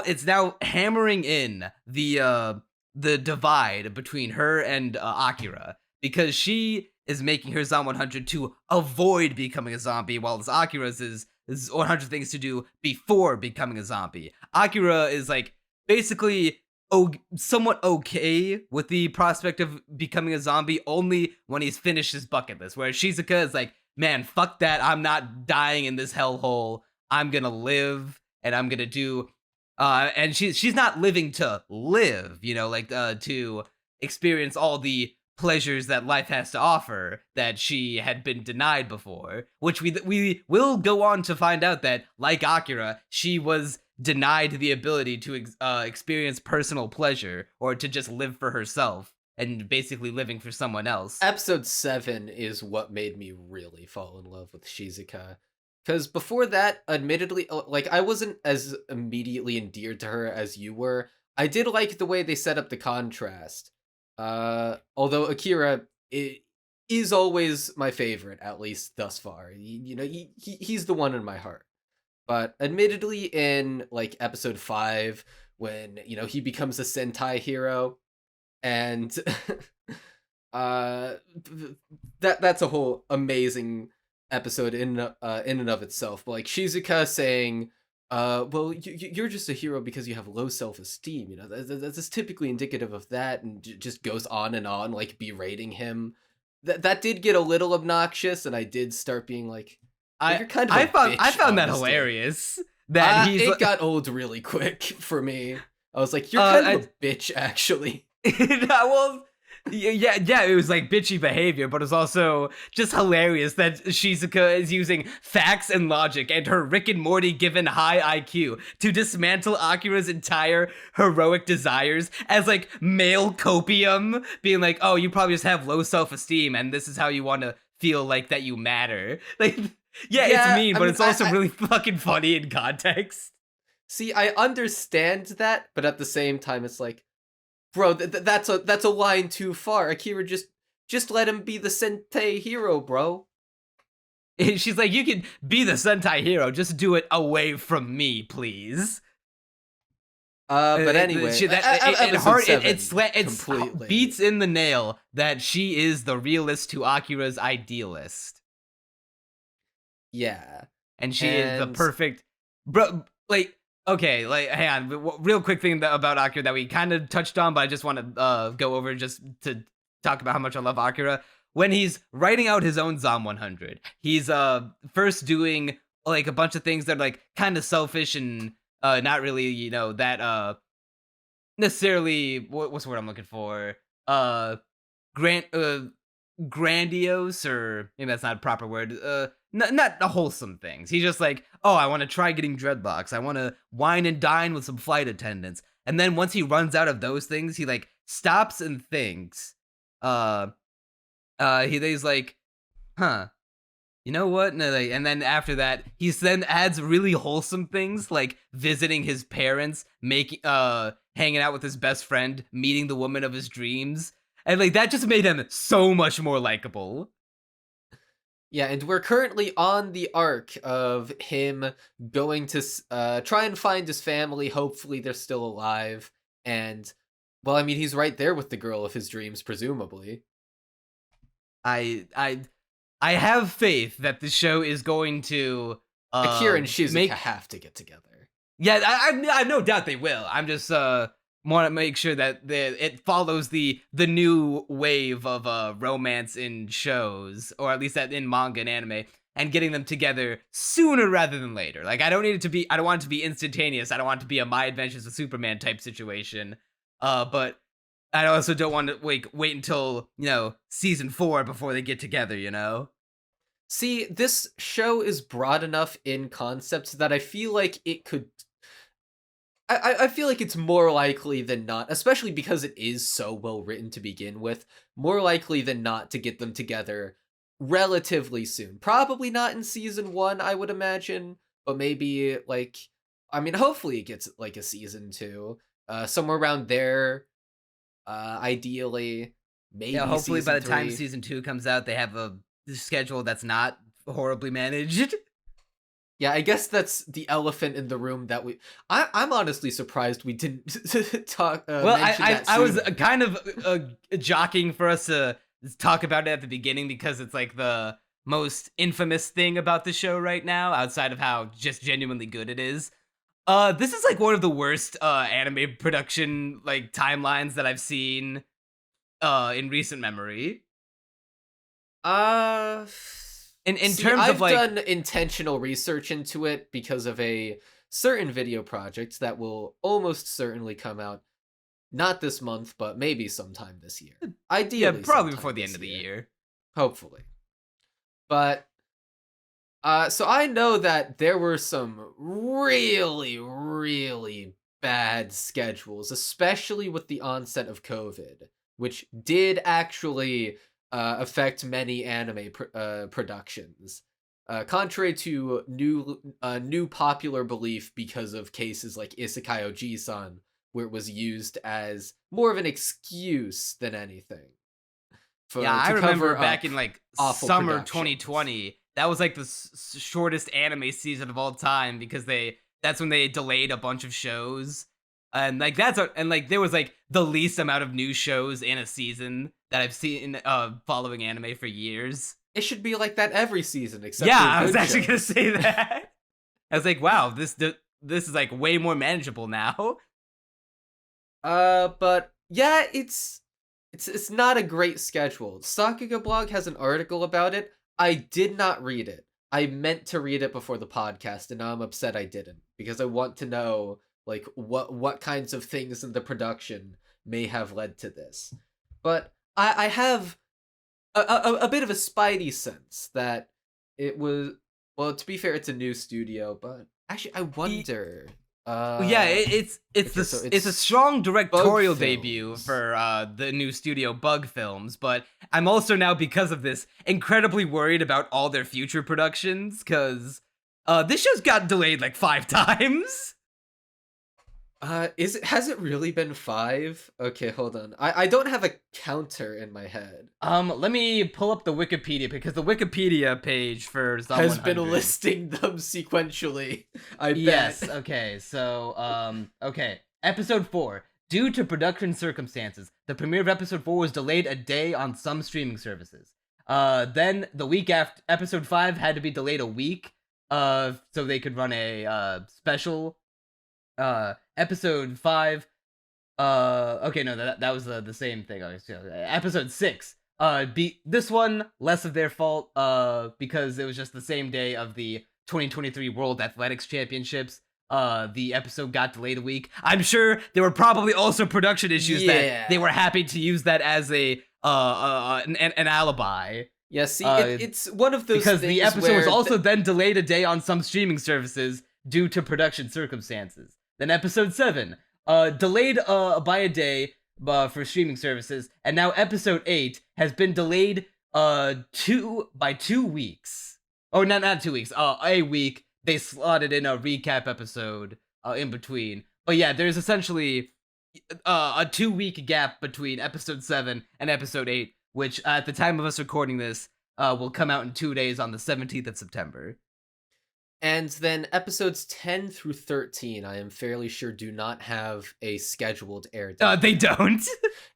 it's now hammering in the divide between her and Akira, because she is making her Zom 100 to avoid becoming a zombie, while Akira's is 100 things to do before becoming a zombie. Akira is like basically somewhat okay with the prospect of becoming a zombie only when he's finished his bucket list, whereas Shizuka is like, man, fuck that, I'm not dying in this hellhole, I'm gonna live, and I'm gonna do and she's not living to live, to experience all the pleasures that life has to offer that she had been denied before, which we will go on to find out that, like Akira, she was denied the ability to experience personal pleasure or to just live for herself and basically living for someone else. Episode 7 is what made me really fall in love with Shizuka. Because before that, admittedly, like, I wasn't as immediately endeared to her as you were. I did like the way they set up the contrast. Although Akira is always my favorite, at least thus far. He's the one in my heart. But admittedly, in like episode 5, when, he becomes a Sentai hero. And that's a whole amazing episode in and of itself. But like Shizuka saying, well, you're just a hero because you have low self-esteem. That's typically indicative of that, and just goes on and on, like berating him. That did get a little obnoxious, and I did start being like, you're kind of. I found that hilarious. That it got old really quick for me. I was like, you're kind of a bitch, actually. Well, yeah, it was like bitchy behavior, but it was also just hilarious that Shizuka is using facts and logic and her Rick and Morty given high IQ to dismantle Akira's entire heroic desires as like male copium, being like, oh, you probably just have low self-esteem and this is how you want to feel like that you matter. Like, yeah, it's mean, but it's also really fucking funny in context. See, I understand that, but at the same time, it's like, bro, that's a line too far. Akira, just let him be the Sentai hero, bro. She's like, you can be the Sentai hero, just do it away from me, please. But anyway, it beats in the nail that she is the realist to Akira's idealist. Yeah, and she is the perfect, bro. Like, okay, like, hang on, real quick thing about Akira that we kind of touched on, but I just want to go over just to talk about how much I love Akira. When he's writing out his own ZOM 100, he's first doing like a bunch of things that are like kind of selfish and not really, that necessarily what's the word I'm looking for? Grandiose, or maybe that's not a proper word. Not wholesome things. He's just like, oh, I want to try getting dreadlocks. I want to wine and dine with some flight attendants. And then once he runs out of those things, he like stops and thinks. He's like, huh, you know what? And then after that, he then adds really wholesome things like visiting his parents, hanging out with his best friend, meeting the woman of his dreams. And like that just made him so much more likable. Yeah, and we're currently on the arc of him going to try and find his family. Hopefully they're still alive. And, well, I mean, he's right there with the girl of his dreams, presumably. I have faith that the show is going to... Akira and Shizuka have to get together. Yeah, I no doubt they will. I'm just... want to make sure that it follows the new wave of romance in shows, or at least that in manga and anime, and getting them together sooner rather than later. Like, I don't want it to be instantaneous. I don't want it to be a My Adventures with Superman type situation. But I also don't want to wait until, season 4 before they get together, See, this show is broad enough in concepts that I feel like it could... I feel like it's more likely than not, especially because it is so well written to begin with, more likely than not to get them together relatively soon. Probably not in season 1, I would imagine, but maybe hopefully it gets like a season 2, somewhere around there. Ideally, maybe. Yeah, hopefully by the 3. time season 2 comes out, they have a schedule that's not horribly managed. Yeah, I guess that's the elephant in the room that I'm honestly surprised we didn't talk. Well, I was kind of jockeying for us to talk about it at the beginning because it's like the most infamous thing about the show right now, outside of how just genuinely good it is. This is like one of the worst anime production like timelines that I've seen in recent memory. In terms of like, I've done intentional research into it because of a certain video project that will almost certainly come out not this month, but maybe sometime this year. Ideally, probably before the end of the year. Hopefully. But so I know that there were some really, really bad schedules, especially with the onset of COVID, which did actually affect many anime productions. Contrary to new popular belief because of cases like Isekai Oji-san, where it was used as more of an excuse than anything. I remember back in like summer 2020, that was like the shortest anime season of all time because that's when they delayed a bunch of shows And like there was like the least amount of new shows in a season that I've seen following anime for years. It should be like that every season, except Yeah, for I was good actually gonna shows. say that. I was like, wow, this is like way more manageable now. But yeah, it's not a great schedule. Sakuga Blog has an article about it. I did not read it. I meant to read it before the podcast, and now I'm upset I didn't, because I want to know like what kinds of things in the production may have led to this. But I have a bit of a spidey sense that it was, well, to be fair, it's a new studio, but actually I wonder. Yeah, it's a strong directorial debut for the new studio Bug Films, but I'm also now, because of this, incredibly worried about all their future productions, because this show's got delayed like 5 times. Has it really been 5? Okay, hold on. I don't have a counter in my head. Let me pull up the Wikipedia, because the Wikipedia page for Zom has 100 been listing them sequentially. I bet. Yes, okay. So, okay. Episode 4. Due to production circumstances, the premiere of episode 4 was delayed a day on some streaming services. Then the week after, episode 5 had to be delayed a week, so they could run a special. Episode 5, okay, no, that was the same thing. Episode 6, this one less of their fault, because it was just the same day of the 2023 World Athletics Championships. The episode got delayed a week. I'm sure there were probably also production issues that they were happy to use that as an alibi. Yeah, see, it's one of those because things the episode where was also then delayed a day on some streaming services due to production circumstances. Then episode 7, delayed by a day for streaming services, and now episode 8 has been delayed 2 weeks. Oh, not 2 weeks. A week. They slotted in a recap episode in between. But yeah, there's essentially a 2-week gap between episode 7 and episode 8, which at the time of us recording this will come out in 2 days on the 17th of September. And then episodes 10 through 13, I am fairly sure, do not have a scheduled air date. They don't.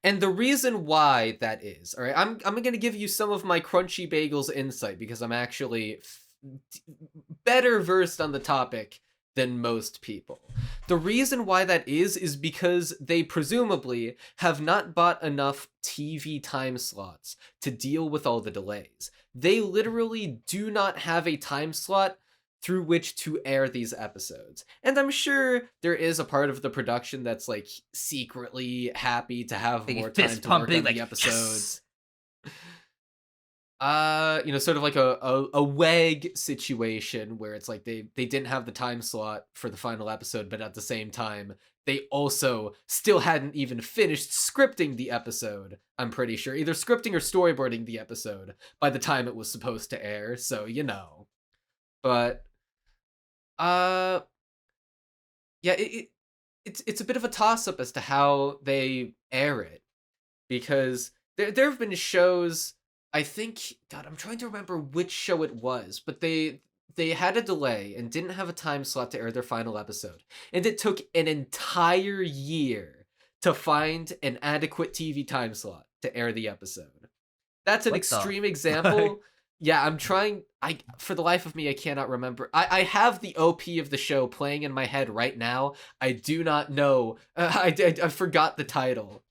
And the reason why that is, all right, I'm going to give you some of my Crunchy Bagels insight, because I'm actually better versed on the topic than most people. The reason why that is because they presumably have not bought enough TV time slots to deal with all the delays. They literally do not have a time slot through which to air these episodes. And I'm sure there is a part of the production that's like secretly happy to have more time to work on the episodes. Yes! Sort of like a WEG situation where it's like they didn't have the time slot for the final episode, but at the same time, they also still hadn't even finished scripting the episode, I'm pretty sure. Either scripting or storyboarding the episode by the time it was supposed to air, so you know. But yeah, it's a bit of a toss-up as to how they air it, because there have been shows, I think, God, I'm trying to remember which show it was, but they had a delay and didn't have a time slot to air their final episode, and it took an entire year to find an adequate TV time slot to air the episode. That's an extreme example. Yeah, I'm trying. For the life of me, I cannot remember. I have the OP of the show playing in my head right now. I do not know. I forgot the title.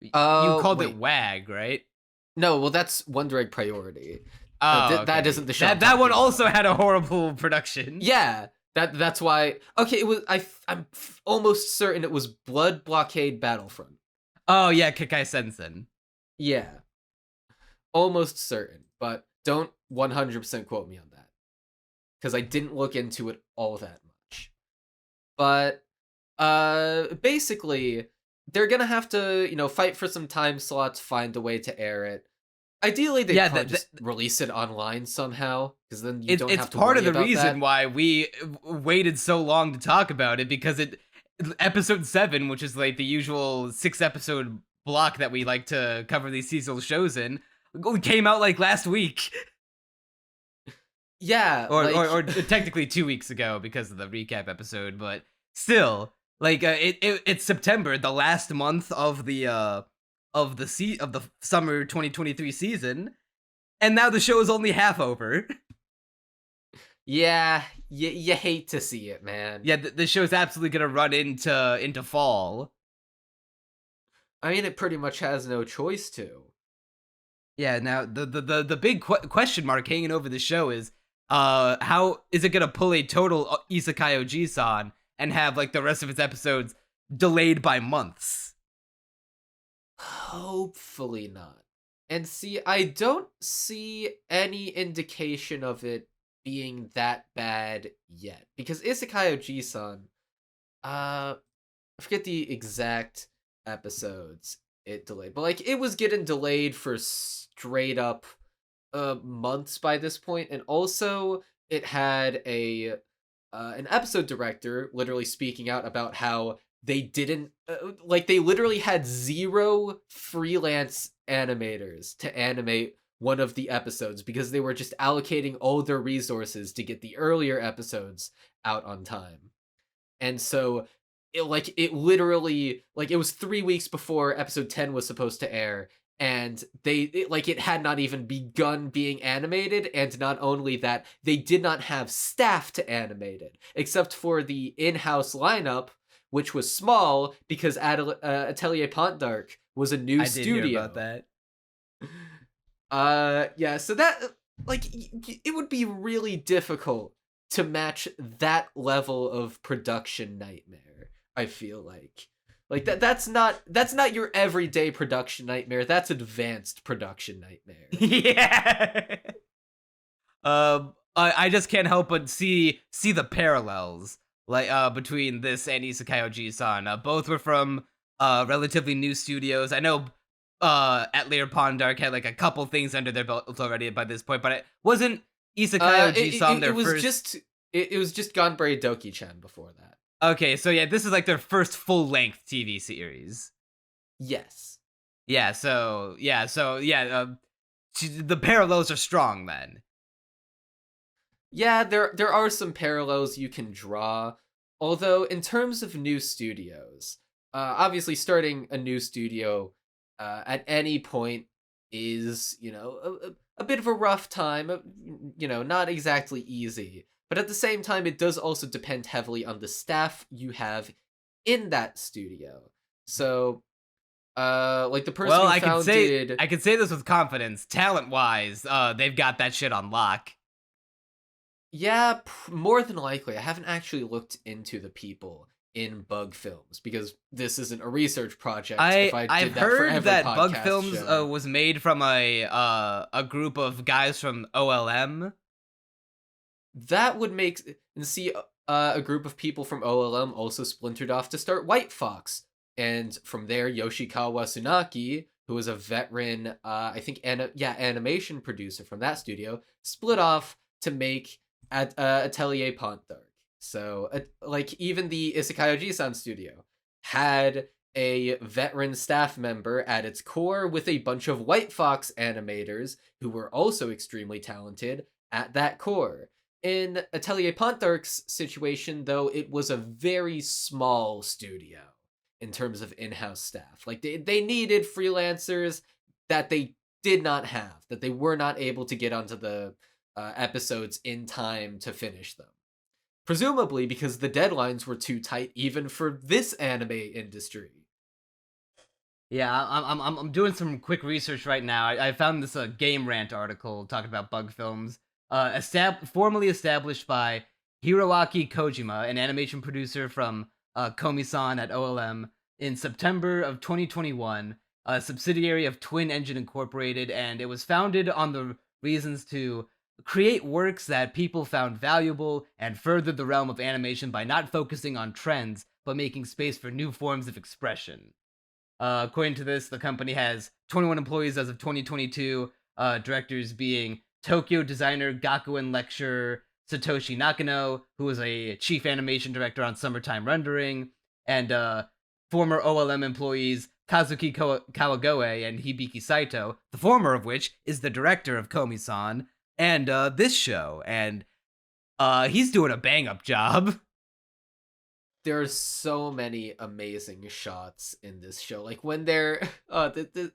You called it WAG, right? No, well, that's Wonder Egg Priority. Oh, that isn't the show. That one also had a horrible production. Yeah, that's why. Okay, it was. I'm almost certain it was Blood Blockade Battlefront. Oh yeah, Kakai Sensen. Yeah, almost certain. But don't 100% quote me on that, because I didn't look into it all that much. But basically, they're gonna have to, fight for some time slots, find a way to air it. Ideally, they probably just release it online somehow, because then you don't have to worry about that. It's part of the reason why we waited so long to talk about it, because episode 7, which is like the usual 6-episode block that we like to cover these seasonal shows in, came out like last week. Yeah, or technically 2 weeks ago because of the recap episode, but still, Like it's September, the last month of the summer 2023 season, and now the show is only half over. Yeah, you hate to see it, man. Yeah, the show's absolutely gonna run into fall. I mean, it pretty much has no choice to. Yeah, now the big question mark hanging over the show is how is it gonna pull a total Isekai Oji-san and have like the rest of its episodes delayed by months? Hopefully not. And see, I don't see any indication of it being that bad yet, because Isekai Oji-san, I forget the exact episodes it delayed, but like it was getting delayed for straight up months by this point, and also it had an episode director literally speaking out about how they didn't they literally had 0 freelance animators to animate one of the episodes because they were just allocating all their resources to get the earlier episodes out on time. And so it literally it was 3 weeks before episode 10 was supposed to air, and it had not even begun being animated, and not only that, they did not have staff to animate it except for the in-house lineup, which was small because Atelier Pontdark was a new studio. I did hear about that. Yeah, so that it would be really difficult to match that level of production nightmare. I feel like that's not your everyday production nightmare. That's advanced production nightmare. Yeah. I just can't help but see the parallels between this and Isekai Oji-san. Both were from relatively new studios. I know Atelier Pondark had like a couple things under their belt already by this point, but it wasn't Isekai Oji-san their first. It was just Ganbare Doki-chan before that. Okay, so yeah, this is like their first full-length TV series. Yes. The parallels are strong then. Yeah, there are some parallels you can draw. Although, in terms of new studios, obviously starting a new studio at any point is, a bit of a rough time, not exactly easy. But at the same time, it does also depend heavily on the staff you have in that studio. So, the person who founded... I can say this with confidence. Talent-wise, they've got that shit on lock. Yeah, more than likely. I haven't actually looked into the people in Bug Films because this isn't a research project. I've heard that Bug Films show. Was made from a group of guys from OLM. That would make... And see, a group of people from OLM also splintered off to start White Fox. And from there, Yoshikawa Tsunaki, who was a veteran, I think, animation producer from that studio, split off to make Atelier Pontdark. So, even the Isekai Oji-san studio had a veteran staff member at its core with a bunch of White Fox animators who were also extremely talented at that core. In Atelier Pontdark's situation, though, it was a very small studio in terms of in-house staff. They needed freelancers that they did not have, that they were not able to get onto the episodes in time to finish them. Presumably because the deadlines were too tight even for this anime industry. Yeah, I'm doing some quick research right now. I found this Game Rant article talking about Bug Films. Formally established by Hiroaki Kojima, an animation producer from Komi-san at OLM, in September of 2021, a subsidiary of Twin Engine Incorporated, and it was founded on the reasons to create works that people found valuable and furthered the realm of animation by not focusing on trends, but making space for new forms of expression. According to this, the company has 21 employees as of 2022, directors being Tokyo designer Gakuen lecturer Satoshi Nakano, who was a chief animation director on Summertime Rendering, and former OLM employees Kazuki Kawagoe and Hibiki Saito, the former of which is the director of Komi-san, and this show, and he's doing a bang-up job. there are so many amazing shots in this show. Like when they're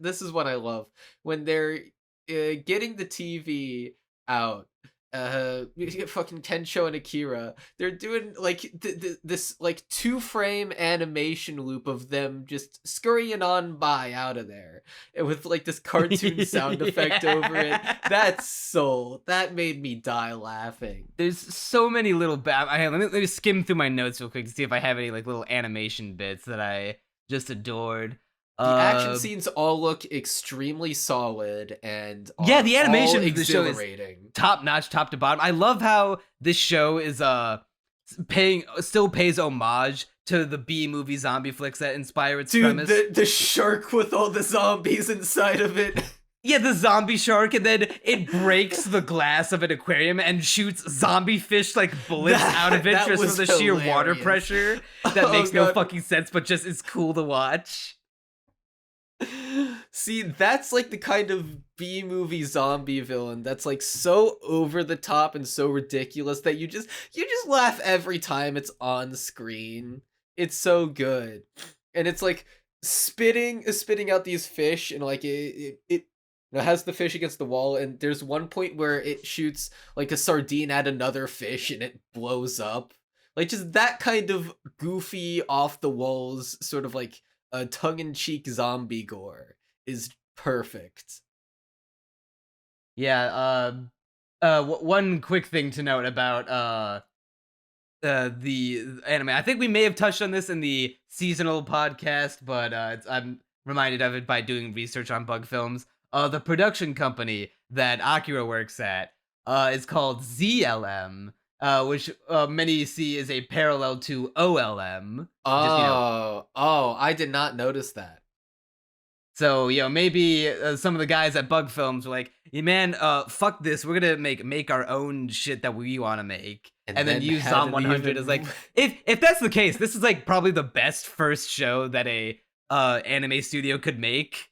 this is what I love. When they're getting the TV out, fucking Kencho and Akira, they're doing like this like 2-frame animation loop of them just scurrying on by out of there, and with like this cartoon sound effect over it. That made me die laughing. There's so many little let me skim through my notes real quick to see if I have any like little animation bits that I just adored. The action scenes all look extremely solid and yeah, the animation all of the show is top notch, top to bottom. I love how this show is still pays homage to the B movie zombie flicks that inspire its premise. The shark with all the zombies inside of it. Yeah, the zombie shark, and then it breaks the glass of an aquarium and shoots zombie fish like bullets out of it just from the sheer water pressure. That makes no fucking sense, but just is cool to watch. See, that's like the kind of B-movie zombie villain that's like so over the top and so ridiculous that you just laugh every time it's on screen. It's so good. And it's like spitting out these fish, and like it has the fish against the wall, and there's one point where it shoots like a sardine at another fish and it blows up. Like just that kind of goofy, off the walls sort of like a tongue-in-cheek zombie gore is perfect. Yeah, one quick thing to note about the anime. I think we may have touched on this in the seasonal podcast, but I'm reminded of it by doing research on Bug Films. The production company that Akira works at is called ZLM, which many see as a parallel to OLM. I did not notice that. So, maybe some of the guys at Bug Films were like, yeah, man, fuck this, we're gonna make our own shit that we want to make. And then use Zom 100 as like, if that's the case, this is like probably the best first show that a anime studio could make.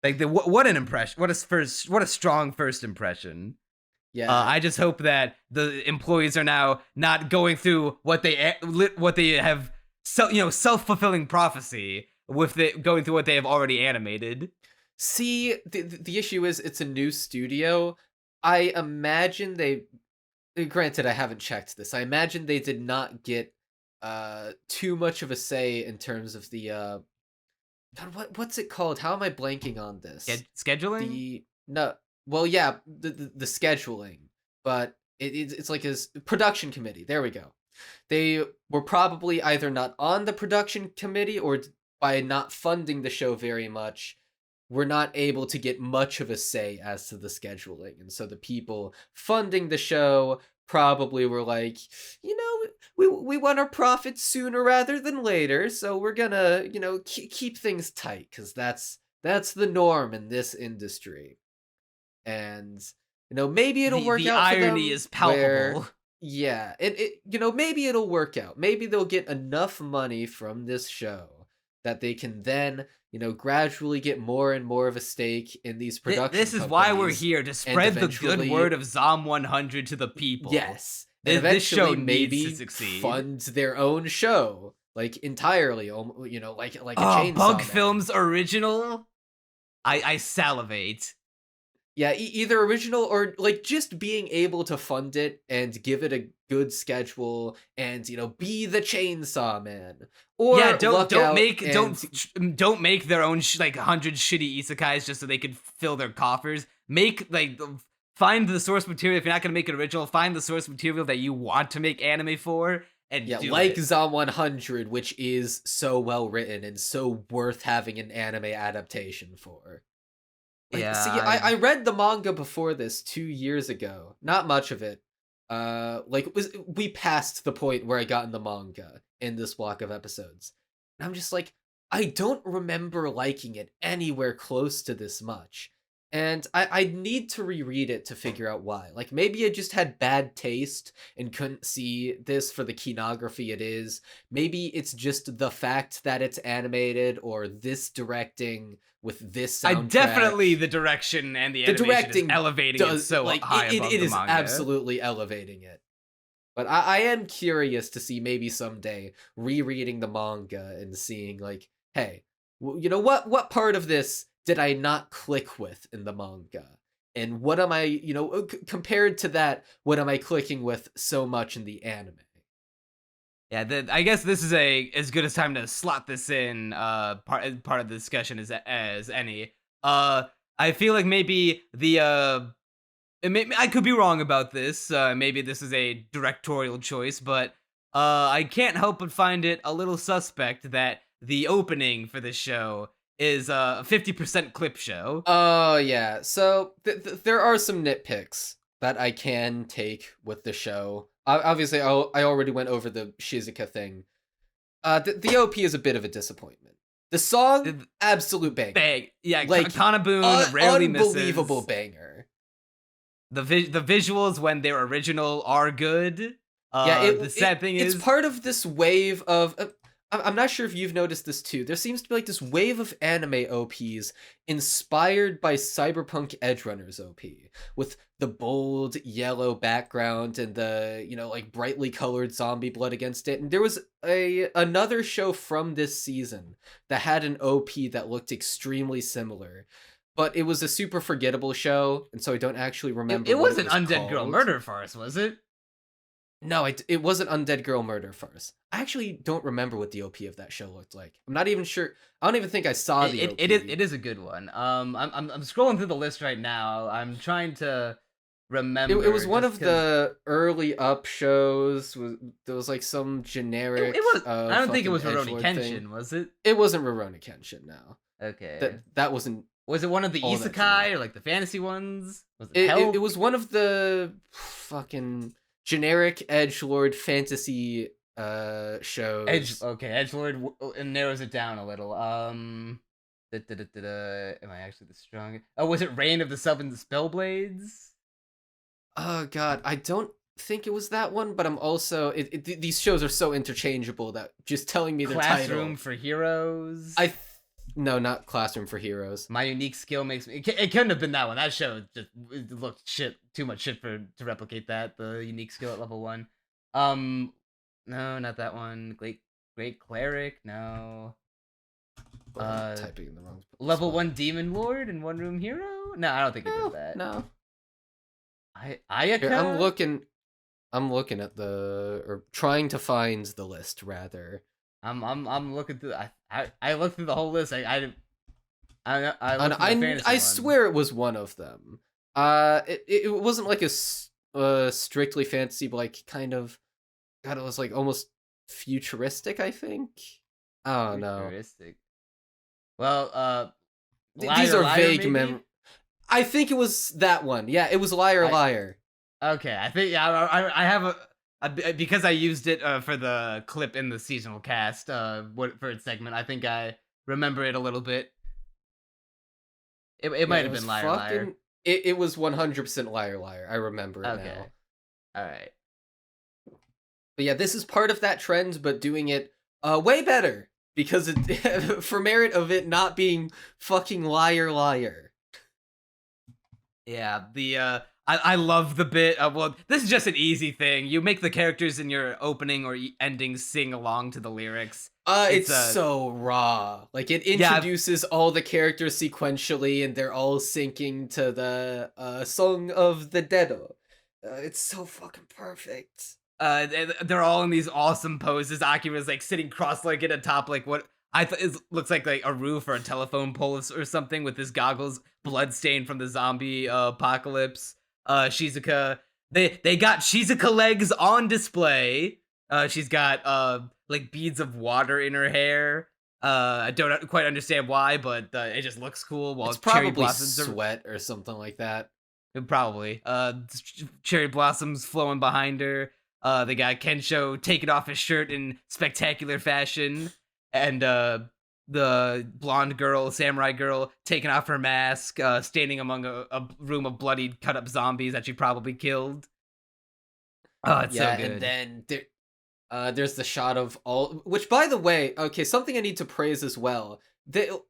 Like, what an impression, what a strong first impression. Yeah, I just hope that the employees are now not going through what they have, self-fulfilling prophecy with going through what they have already animated. See, the issue is it's a new studio. I imagine granted, I haven't checked this. I imagine they did not get too much of a say in terms of the God, what's it called? How am I blanking on this? Scheduling? The scheduling, but it's like a production committee. There we go. They were probably either not on the production committee, or by not funding the show very much, were not able to get much of a say as to the scheduling. And so the people funding the show probably were like, we want our profits sooner rather than later, so we're gonna, keep things tight, because that's the norm in this industry. And, maybe it'll work out for them. The irony is palpable. Yeah, maybe it'll work out. Maybe they'll get enough money from this show that they can then, gradually get more and more of a stake in these production This is why we're here, to spread the good word of Zom 100 to the people. Yes. This show maybe needs to succeed. Fund their own show, like entirely, like a Chainsaw Bug Man. Films original? I salivate. Yeah, either original or like just being able to fund it and give it a good schedule and be the Chainsaw Man. Or yeah, don't make their own 100 shitty isekais just so they could fill their coffers. Find the source material. If you're not gonna make it original, find the source material that you want to make anime for, and do it. Zom 100, which is so well written and so worth having an anime adaptation for. See, I read the manga before this 2 years ago. Not much of it. We passed the point where I got in the manga in this block of episodes. And I'm just like, I don't remember liking it anywhere close to this much. And I need to reread it to figure out why. Like, maybe I just had bad taste and couldn't see this for the kinography it is. Maybe it's just the fact that it's animated, or this directing with this soundtrack. Definitely the direction and the animation directing is elevating it so high above the manga. It is absolutely elevating it. But I am curious to see maybe someday rereading the manga and seeing like, hey, you know what part of this did I not click with in the manga? And what am I, compared to that, what am I clicking with so much in the anime? Yeah, I guess this is as good a time to slot this in part of the discussion as any. I feel like maybe I could be wrong about this. Maybe this is a directorial choice, but I can't help but find it a little suspect that the opening for this show is a 50% clip show. Oh yeah, so there are some nitpicks that I can take with the show. Obviously, I already went over the Shizuka thing. The OP is a bit of a disappointment. The song, absolute banger. Yeah, like Kana-boon rarely unbelievable misses. banger. The visuals when they're original are good. The sad thing is it's part of this wave of. I'm not sure if you've noticed this too. There seems to be like this wave of anime OPs inspired by Cyberpunk Edgerunners OP, with the bold yellow background and the like brightly colored zombie blood against it. And there was another show from this season that had an OP that looked extremely similar. But it was a super forgettable show, and so I don't actually remember. It wasn't was Undead Girl called. Murder Farce, was it? No, it wasn't Undead Girl Murder Farce. I actually don't remember what the OP of that show looked like. I'm not even sure. I don't even think I saw the OP. It is a good one. I'm scrolling through the list right now. I'm trying to remember. It was one of the early up shows. There was like some generic. It was. I don't think it was Rurouni Rurouni Kenshin, was it? It wasn't Rurouni Kenshin. No. Okay. That wasn't. Was it one of the all that isekai or like the fantasy ones? Was it Help? It was one of the fucking generic edgelord fantasy shows. Edgelord narrows it down a little. Am I actually the strongest? Oh, was it Reign of the Seven Spellblades? Oh god, I don't think it was that one, but I'm also these shows are so interchangeable that just telling me the title. Classroom for Heroes. No, not Classroom for Heroes. My Unique Skill makes me. It couldn't have been that one. That show just looked too much shit to replicate that. The Unique Skill at level 1. No, not that one. Great Cleric. No. Typing in the wrong spot. Level 1 Demon Lord and One Room Hero. No, I don't think it did that. No. Ayaka. Here, I'm looking at or trying to find the list rather. I'm looking through. I looked through the whole list. I swear it was one of them. It wasn't like a strictly fantasy, but like kind of. God, it was like almost futuristic. I think. Oh no. Futuristic. Well, these are vague memories. I think it was that one. Yeah, it was Liar. Okay, I think I have because I used it for the clip in the seasonal cast for its segment. I think I remember it a little bit. It might have been Liar. It was 100% Liar. I remember it now. All right. But yeah, this is part of that trend, but doing it way better because for merit of it not being fucking Liar. Yeah, I love the bit of, well, this is just an easy thing. You make the characters in your opening or ending sing along to the lyrics. It's so raw. Like, it introduces all the characters sequentially, and they're all syncing to the Song of the Dedo. It's so fucking perfect. They're all in these awesome poses. Akira's, like, sitting cross-legged atop, like, what I thought looks like a roof or a telephone pole or something with his goggles bloodstained from the zombie apocalypse. Shizuka, they got Shizuka legs on display. She's got like beads of water in her hair. I don't quite understand why, but it just looks cool. While it's probably cherry blossoms sweat or something like that. Probably. Cherry blossoms flowing behind her. They got Kencho taking off his shirt in spectacular fashion. And the blonde girl, samurai girl, taking off her mask, standing among a room of bloodied, cut-up zombies that she probably killed. Oh, it's so good. And then there's the shot of all... Which, by the way, okay, something I need to praise as well. There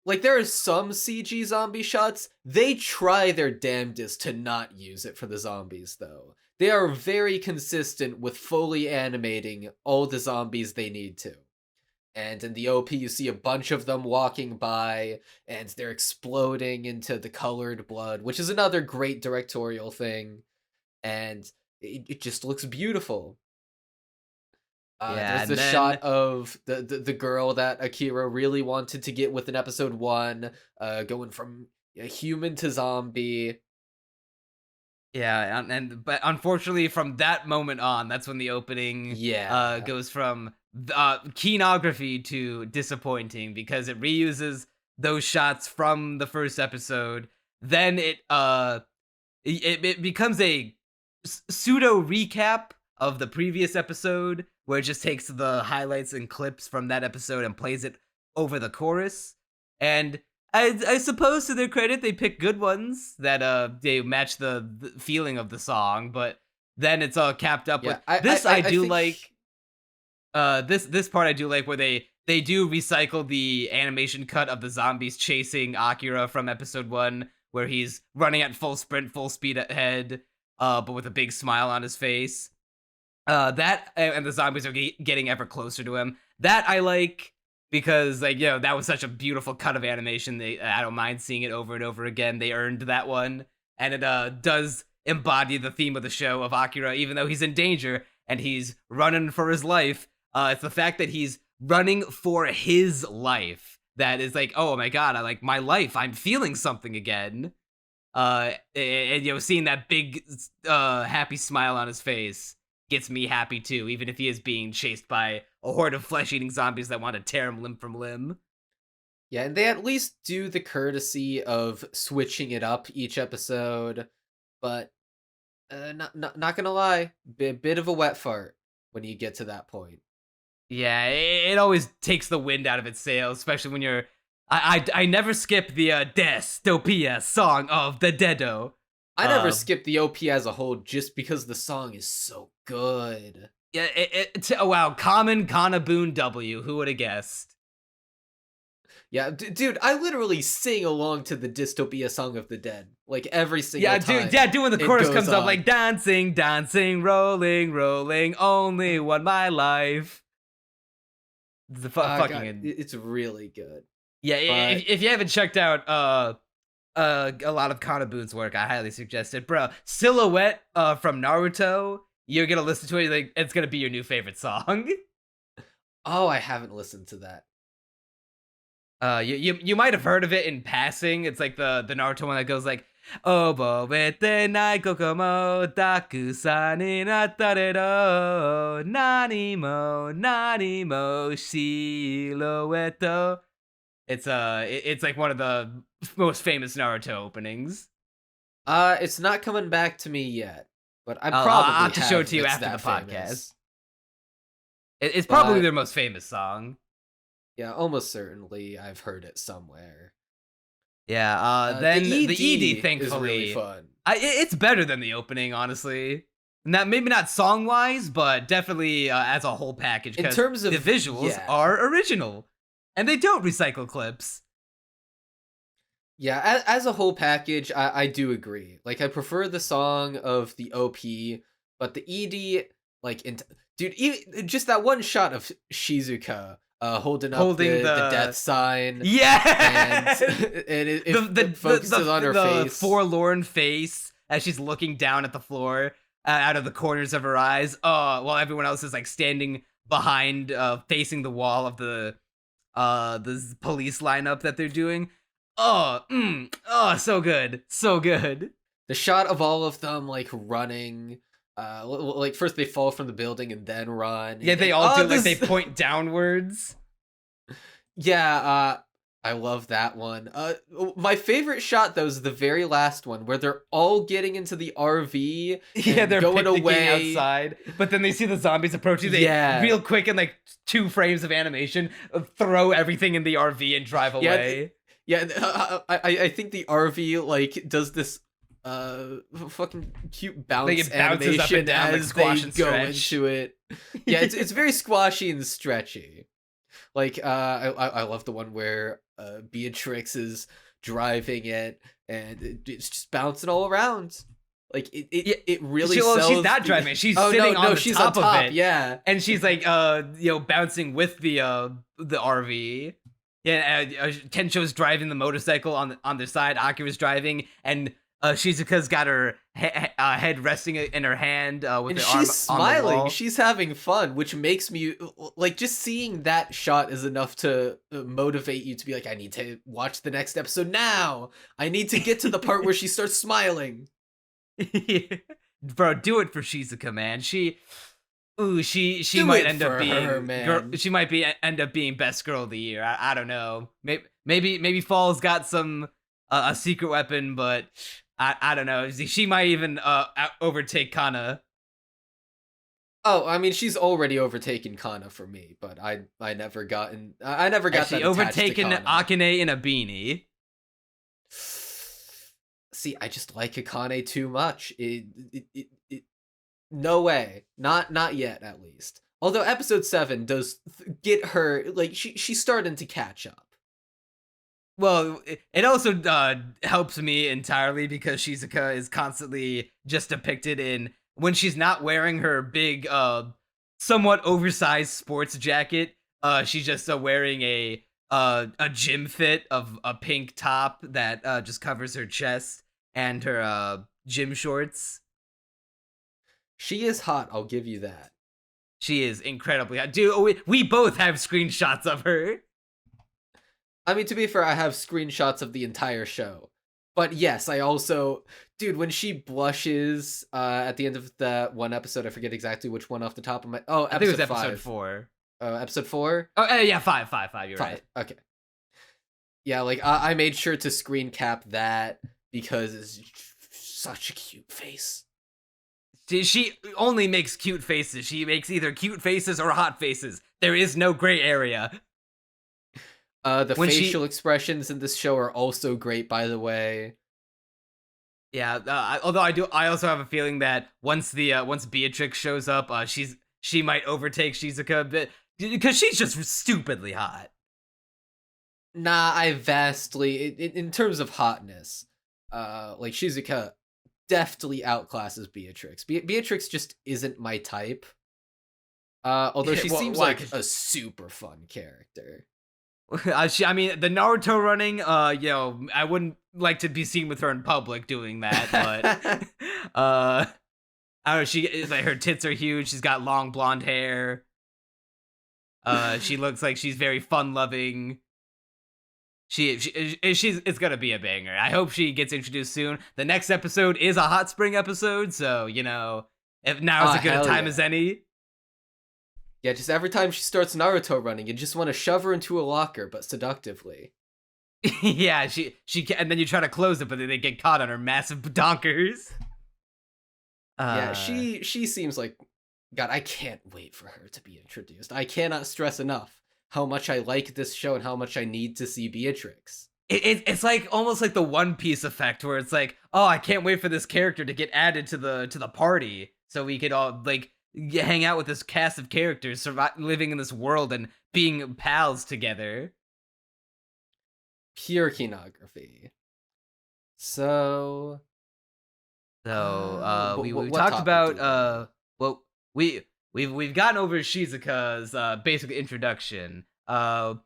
are some CG zombie shots. They try their damnedest to not use it for the zombies, though. they are very consistent with fully animating all the zombies they need to. And in the OP, you see a bunch of them walking by, and they're exploding into the colored blood, which is another great directorial thing. And it just looks beautiful. There's the shot of the girl that Akira really wanted to get with in episode 1, going from a human to zombie. Yeah, but unfortunately, from that moment on, that's when the opening goes from keenography to disappointing, because it reuses those shots from the first episode. Then it becomes a pseudo recap of the previous episode, where it just takes the highlights and clips from that episode and plays it over the chorus. And I suppose, to their credit, they pick good ones that they match the feeling of the song, but then it's all capped up with this. I do like this part. I do like where they do recycle the animation cut of the zombies chasing Akira from episode 1, where he's running at full sprint, full speed ahead, but with a big smile on his face. That and the zombies are getting ever closer to him. That I like, because, like, you know, that was such a beautiful cut of animation. I don't mind seeing it over and over again. They earned that one, and it does embody the theme of the show of Akira, even though he's in danger and he's running for his life. It's the fact that he's running for his life that is like, oh my god, I like my life. I'm feeling something again. And you know, seeing that big happy smile on his face gets me happy too, even if he is being chased by a horde of flesh-eating zombies that want to tear him limb from limb. Yeah, and they at least do the courtesy of switching it up each episode, but not gonna lie, bit of a wet fart when you get to that point. Yeah, it always takes the wind out of its sails, especially when you're... I never skip the Dystopia song of the Dedo. I never skip the OP as a whole just because the song is so good. Yeah, oh wow, common kana-boon W, who would have guessed? Yeah, dude, I literally sing along to the Dystopia Song of the Dead, like, every single time. Dude, yeah, when the chorus comes up, like, dancing, dancing, rolling, rolling, only one my life. The fucking... It's really good. Yeah, if you haven't checked out a lot of kana-boon's work, I highly suggest it, bro. Silhouette from Naruto, you're gonna listen to it, like, it's gonna be your new favorite song. Oh, I haven't listened to that. You might have heard of it in passing. It's like the Naruto one that goes like, Obowete nai kokomo takusan ni nattaredo nani mo silhouette. It's like one of the most famous Naruto openings. It's not coming back to me yet, but I'll have to show it to you after the podcast. It's probably their most famous song. Yeah, almost certainly I've heard it somewhere. Yeah, then the ED thankfully, is really fun. It's better than the opening, honestly. Maybe not song wise, but definitely as a whole package. In terms of the visuals are original, and they don't recycle clips. Yeah, as a whole package, I do agree. Like, I prefer the song of the OP, but the ED, like, dude, just that one shot of Shizuka holding the death sign. Yeah, and it focuses on her face, forlorn face as she's looking down at the floor out of the corners of her eyes. While everyone else is like standing behind, facing the wall of the police lineup that they're doing. So good, so good. The shot of all of them like running. Like, first they fall from the building and then run. Yeah, they all do, like, they point downwards. Yeah, I love that one. My favorite shot, though, is the very last one, where they're all getting into the RV. Yeah, they're going away outside, but then they see the zombies approaching. They real quick, in like 2 frames of animation, throw everything in the RV and drive away. Yeah, I think the RV like does this fucking cute bounce animation up and down, as like, they go into it. Yeah, it's very squashy and stretchy. Like, I love the one where Beatrix is driving it and it's just bouncing all around. Like Yeah, it really well, sells. she's not driving. She's sitting on the she's top on top of it. Yeah. And she's like, bouncing with the RV. Yeah, Kencho's driving the motorcycle on their side. Akira's driving, and Shizuka's got her head resting in her hand with And the arm she's on the smiling. wall. She's having fun, which makes me like, just seeing that shot is enough to motivate you to be like, I need to watch the next episode now. I need to get to the part where she starts smiling. Bro, do it for Shizuka, man. She Do might it end up for being her, man. she might end up being best girl of the year. I don't know. Maybe Fall's got some a secret weapon, but I don't know. She might even overtake Kana. Oh, I mean, she's already overtaken Kana for me, but I never got that She attached overtaken to Kana. Akane in a beanie. See, I just like Akane too much. No way. Not yet, at least. Although episode 7 does get her, like, she's starting to catch up. Well, it also helps me entirely because Shizuka is constantly just depicted in when she's not wearing her big, somewhat oversized sports jacket. She's just wearing a gym fit of a pink top that just covers her chest and her gym shorts. She is hot, I'll give you that. She is incredibly hot. Dude, we both have screenshots of her. I mean, to be fair, I have screenshots of the entire show. But yes, I also... Dude, when she blushes at the end of that one episode, I forget exactly which one off the top of my... Oh, I think it was episode episode 5. 4. Episode 4? Oh, yeah, 5, you're 5. right. Okay. Yeah, like, I made sure to screen cap that because it's such a cute face. She only makes cute faces. She makes either cute faces or hot faces. There is no gray area. The facial expressions in this show are also great, by the way. Yeah, although I also have a feeling that once Beatrix shows up, she might overtake Shizuka a bit because she's just stupidly hot. Nah, I vastly in terms of hotness, like Shizuka deftly outclasses Beatrix. Beatrix just isn't my type. Although she seems like a super fun character. I mean, the Naruto running, I wouldn't like to be seen with her in public doing that, but I don't know, she is like, her tits are huge. She's got long blonde hair. She looks like she's very fun-loving. It's gonna be a banger. I hope she gets introduced soon. The next episode is a hot spring episode, so if now is as good a time as any. Yeah, just every time she starts Naruto running, you just want to shove her into a locker, but seductively. Yeah, she and then you try to close it, but then they get caught on her massive donkers. Yeah, she seems like... God, I can't wait for her to be introduced. I cannot stress enough how much I like this show and how much I need to see Beatrix. It's like almost like the One Piece effect, where it's like, oh, I can't wait for this character to get added to the party, so we could all like hang out with this cast of characters, living in this world and being pals together. Pure kinography. So we talked about we've gotten over Shizuka's basic introduction. Let's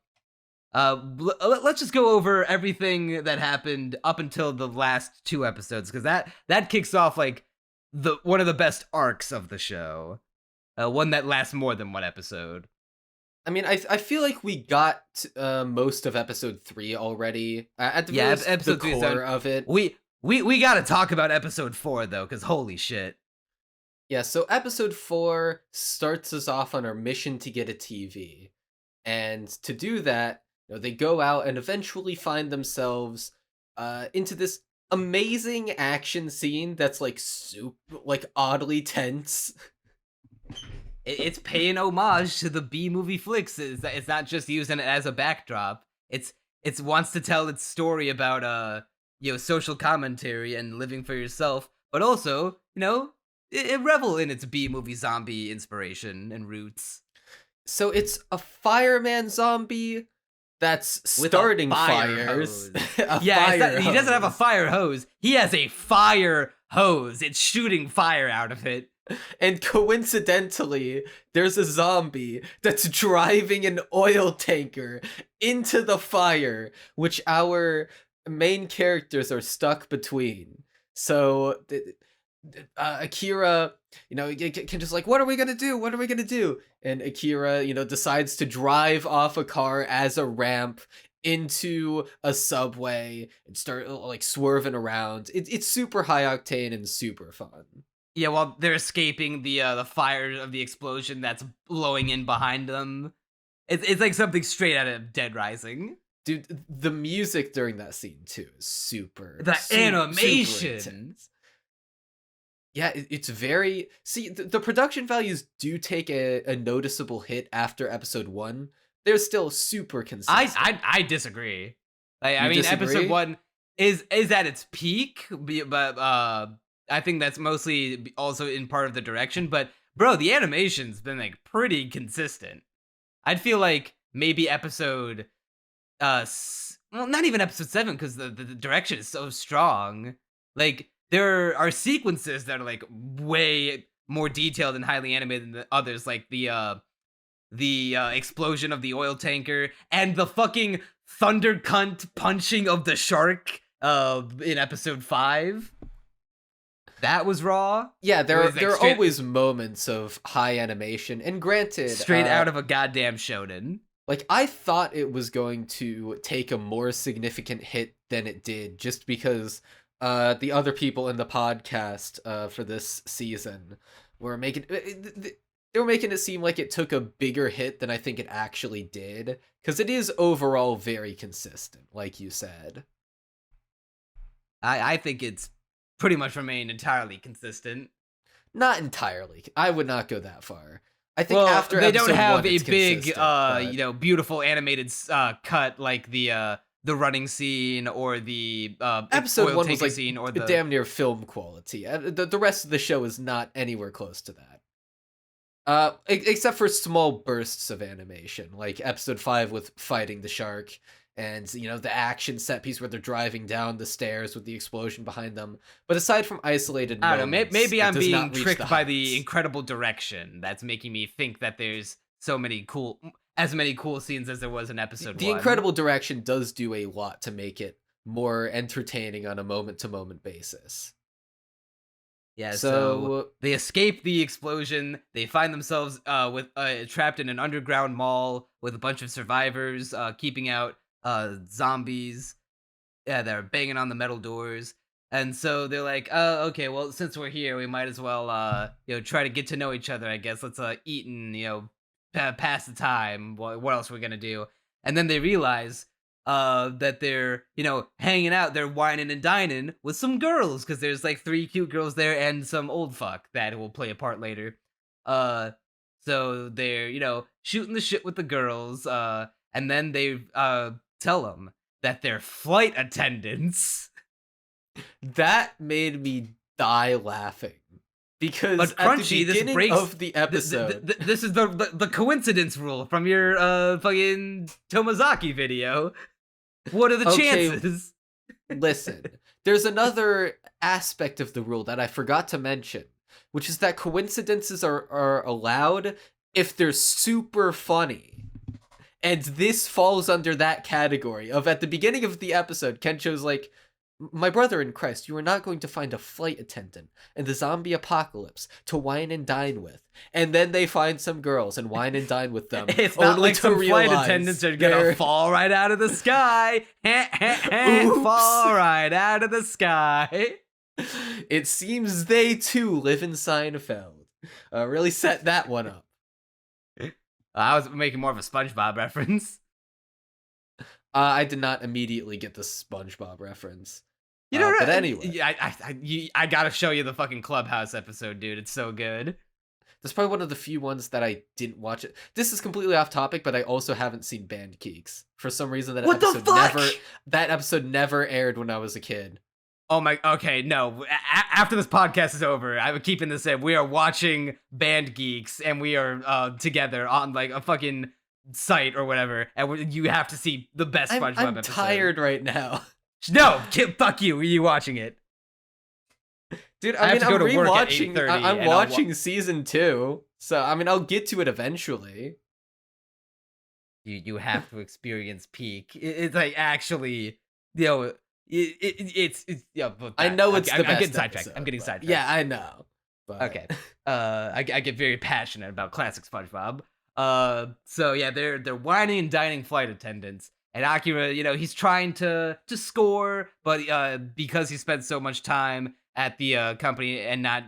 just go over everything that happened up until the last 2 episodes, because that kicks off like one of the best arcs of the show, one that lasts more than 1 episode. I mean, I feel like we got most of episode 3 already. At the very least, episode the 3 core of it. We gotta talk about episode 4 though, because holy shit. Yeah, so episode 4 starts us off on our mission to get a TV, and to do that, they go out and eventually find themselves into this amazing action scene that's like oddly tense. It's paying homage to the B-movie flicks. It's not just using it as a backdrop. It wants to tell its story about social commentary and living for yourself, but also it revel in its B-movie zombie inspiration and roots. So it's a fireman zombie that's starting fires. He doesn't have a fire hose. He has a fire hose. It's shooting fire out of it. And coincidentally, there's a zombie that's driving an oil tanker into the fire, which our main characters are stuck between. So Akira, can just like, what are we gonna do? What are we gonna do? And Akira, decides to drive off a car as a ramp into a subway and start like swerving around. It's super high octane and super fun. Yeah, while they're escaping the fire of the explosion that's blowing in behind them. It's like something straight out of Dead Rising. Dude, the music during that scene too is super. The animation. Super intense. Yeah, it's very. See, the production values do take a noticeable hit after episode 1. They're still super consistent. I disagree. I mean, disagree? episode 1 is at its peak, but I think that's mostly also in part of the direction. But bro, the animation's been like pretty consistent. I'd feel like maybe episode, well, not even episode 7, because the direction is so strong. Like, there are sequences that are like way more detailed and highly animated than the others, like the explosion of the oil tanker and the fucking thunder cunt punching of the shark in episode 5. That was raw. Yeah, there It was, are straight, always moments of high animation, and granted, straight out of a goddamn shonen. Like, I thought it was going to take a more significant hit than it did, just because the other people in the podcast for this season were making it seem like it took a bigger hit than I think it actually did, because it is overall very consistent, like you said. I think it's pretty much remained entirely consistent. Not entirely. I would not go that far. I think Well, after they don't episode have 1, a it's big, consistent, but- beautiful animated cut like the running scene or the episode oil 1 was tanker like scene or the damn near film quality. The rest of the show is not anywhere close to that. Except for small bursts of animation, like episode 5 with fighting the shark, and the action set piece where they're driving down the stairs with the explosion behind them. But aside from isolated I don't know. moments, Maybe it I'm does being not reach tricked by the heights. incredible direction that's making me think that there's as many cool scenes as there was in episode 1. The incredible direction does do a lot to make it more entertaining on a moment-to-moment basis. Yeah, so they escape the explosion. They find themselves trapped in an underground mall with a bunch of survivors keeping out zombies. Yeah, they're banging on the metal doors. And so they're like, oh, okay, well, since we're here, we might as well, try to get to know each other, I guess. Let's eat and, pass the time. What else are we going to do? And then they realize that they're, hanging out, they're whining and dining with some girls, because there's like 3 cute girls there and some old fuck that will play a part later. So they're, shooting the shit with the girls, and then they tell them that they're flight attendants. That made me die laughing. Because But at Crunchy, the this beginning breaks of the episode... This is the coincidence rule from your fucking Tomazaki video. What are the chances? Listen, there's another aspect of the rule that I forgot to mention, which is that coincidences are allowed if they're super funny. And this falls under that category of, at the beginning of the episode, Kencho's like, my brother in Christ, you are not going to find a flight attendant in the zombie apocalypse to wine and dine with. And then they find some girls and wine and dine with them. It's not only like to some flight realize attendants are gonna they're- fall right out of the sky. Oops. Fall right out of the sky. It seems they too live in Seinfeld. Really set that one up. I was making more of a SpongeBob reference. I did not immediately get the SpongeBob reference. You know, but anyway, I gotta show you the fucking Clubhouse episode, dude. It's so good. that's probably one of the few ones that I didn't watch. It. This is completely off topic, but I also haven't seen Band Geeks. For some reason, What the fuck? that episode never aired when I was a kid. Oh my, okay, no. After this podcast is over, I'm keeping this in. We are watching Band Geeks, and we are together on like a fucking site or whatever, and you have to see the best SpongeBob I'm episode. tired right now. No, fuck you. Were you watching it? Dude, I I have mean, to I'm go to work at rewatching. 8:30 I'm and I'll watching season 2, so I mean, I'll get to it eventually. You have to experience peak. It's like actually, it's yeah. But I know it's I'm the best getting sidetracked. episode, I'm getting but- sidetracked. Yeah, I know. But... Okay. I get very passionate about classic SpongeBob. So yeah, they're whining and dining flight attendants, and Akira, he's trying to score, but because he spent so much time at the company and not,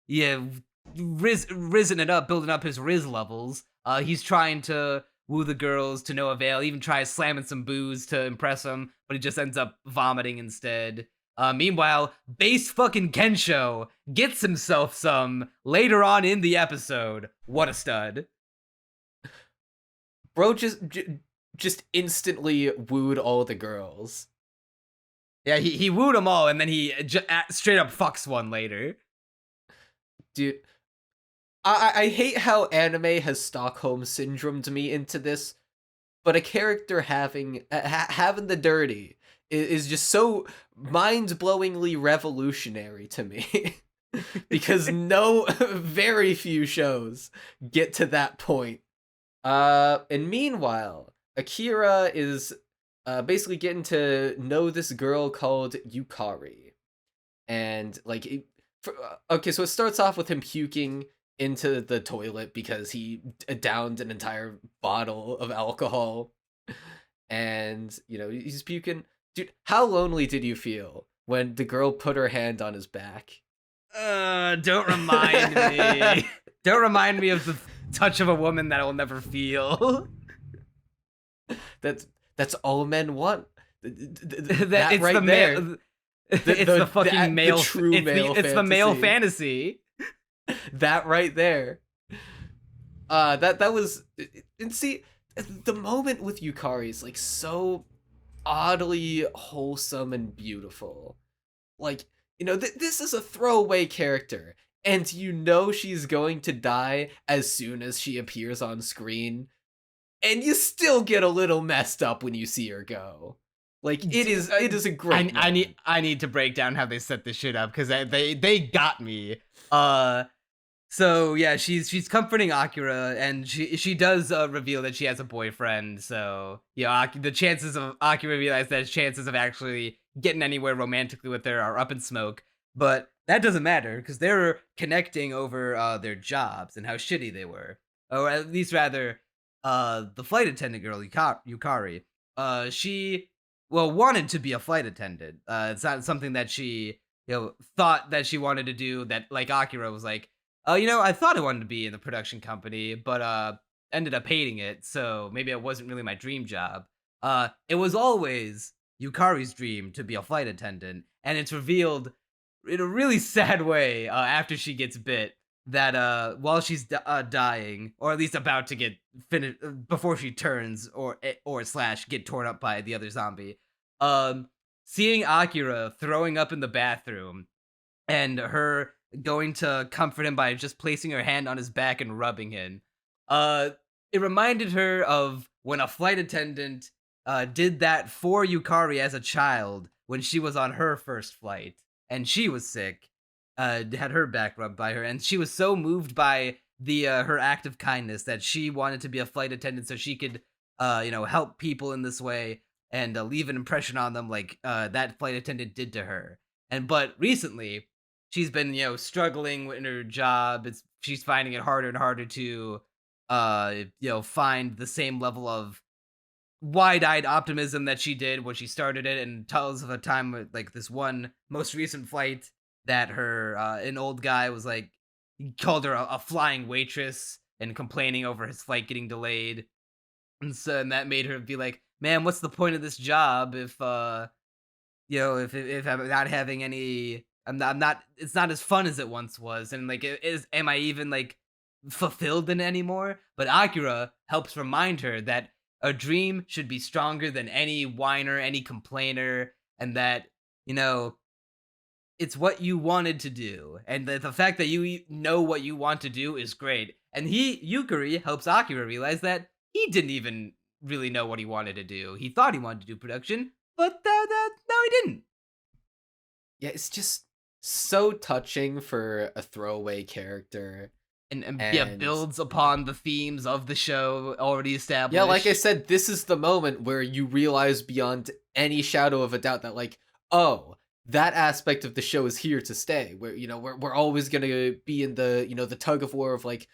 yeah, risen it up, building up his Riz levels, he's trying to woo the girls to no avail. Even tries slamming some booze to impress them, but he just ends up vomiting instead. Meanwhile, base fucking Kencho gets himself some later on in the episode. What a stud. Bro just instantly wooed all the girls. Yeah, he wooed them all, and then he straight up fucks one later. Dude, I hate how anime has Stockholm syndromed me into this, but a character having the dirty is just so mind-blowingly revolutionary to me. Because very few shows get to that point. And meanwhile, Akira is basically getting to know this girl called Yukari. And like okay, so it starts off with him puking into the toilet because he downed an entire bottle of alcohol. And, he's puking. Dude, how lonely did you feel when the girl put her hand on his back? Don't remind me. Don't remind me of the touch of a woman that I will never feel. That's all men want. That it's right the there. It's the fucking male. The true male it's the male fantasy. That right there. That was, and see, the moment with Yukari is like so oddly wholesome and beautiful. Like, this is a throwaway character, and she's going to die as soon as she appears on screen, and you still get a little messed up when you see her go. Like, it is a great I need to break down how they set this shit up, because they got me. So yeah, she's comforting Akira, and she does reveal that she has a boyfriend. So the chances of Akira realize that his chances of actually getting anywhere romantically with her are up in smoke. But that doesn't matter, because they're connecting over their jobs and how shitty they were, or at least rather, the flight attendant girl Yukari. She wanted to be a flight attendant. It's not something that she thought that she wanted to do. That like Akira was like, I thought I wanted to be in the production company, but ended up hating it, so maybe it wasn't really my dream job. It was always Yukari's dream to be a flight attendant, and it's revealed in a really sad way after she gets bit that while she's dying, or at least about to get finished before she turns or slash get torn up by the other zombie, seeing Akira throwing up in the bathroom and her going to comfort him by just placing her hand on his back and rubbing him. It reminded her of when a flight attendant did that for Yukari as a child when she was on her first flight and she was sick, had her back rubbed by her, and she was so moved by the her act of kindness that she wanted to be a flight attendant so she could help people in this way and leave an impression on them like that flight attendant did to her. But recently she's been, struggling in her job. She's finding it harder and harder to, find the same level of wide-eyed optimism that she did when she started it, and tells of a time with, like, this one most recent flight that her, an old guy was like, he called her a flying waitress and complaining over his flight getting delayed. And that made her be like, man, what's the point of this job if I'm not having any, I'm not, it's not as fun as it once was. And like, am I even like fulfilled in it anymore? But Akira helps remind her that a dream should be stronger than any whiner, any complainer, and that, it's what you wanted to do. And the fact that you know what you want to do is great. And Yukari helps Akira realize that he didn't even really know what he wanted to do. He thought he wanted to do production, but no, he didn't. Yeah, it's just so touching for a throwaway character. And yeah, And builds upon the themes of the show already established. yeah, like I said, this is the moment where you realize beyond any shadow of a doubt that, like, oh, that aspect of the show is here to stay. Where, you know, we're always gonna be in the, you know, the tug of war of, like,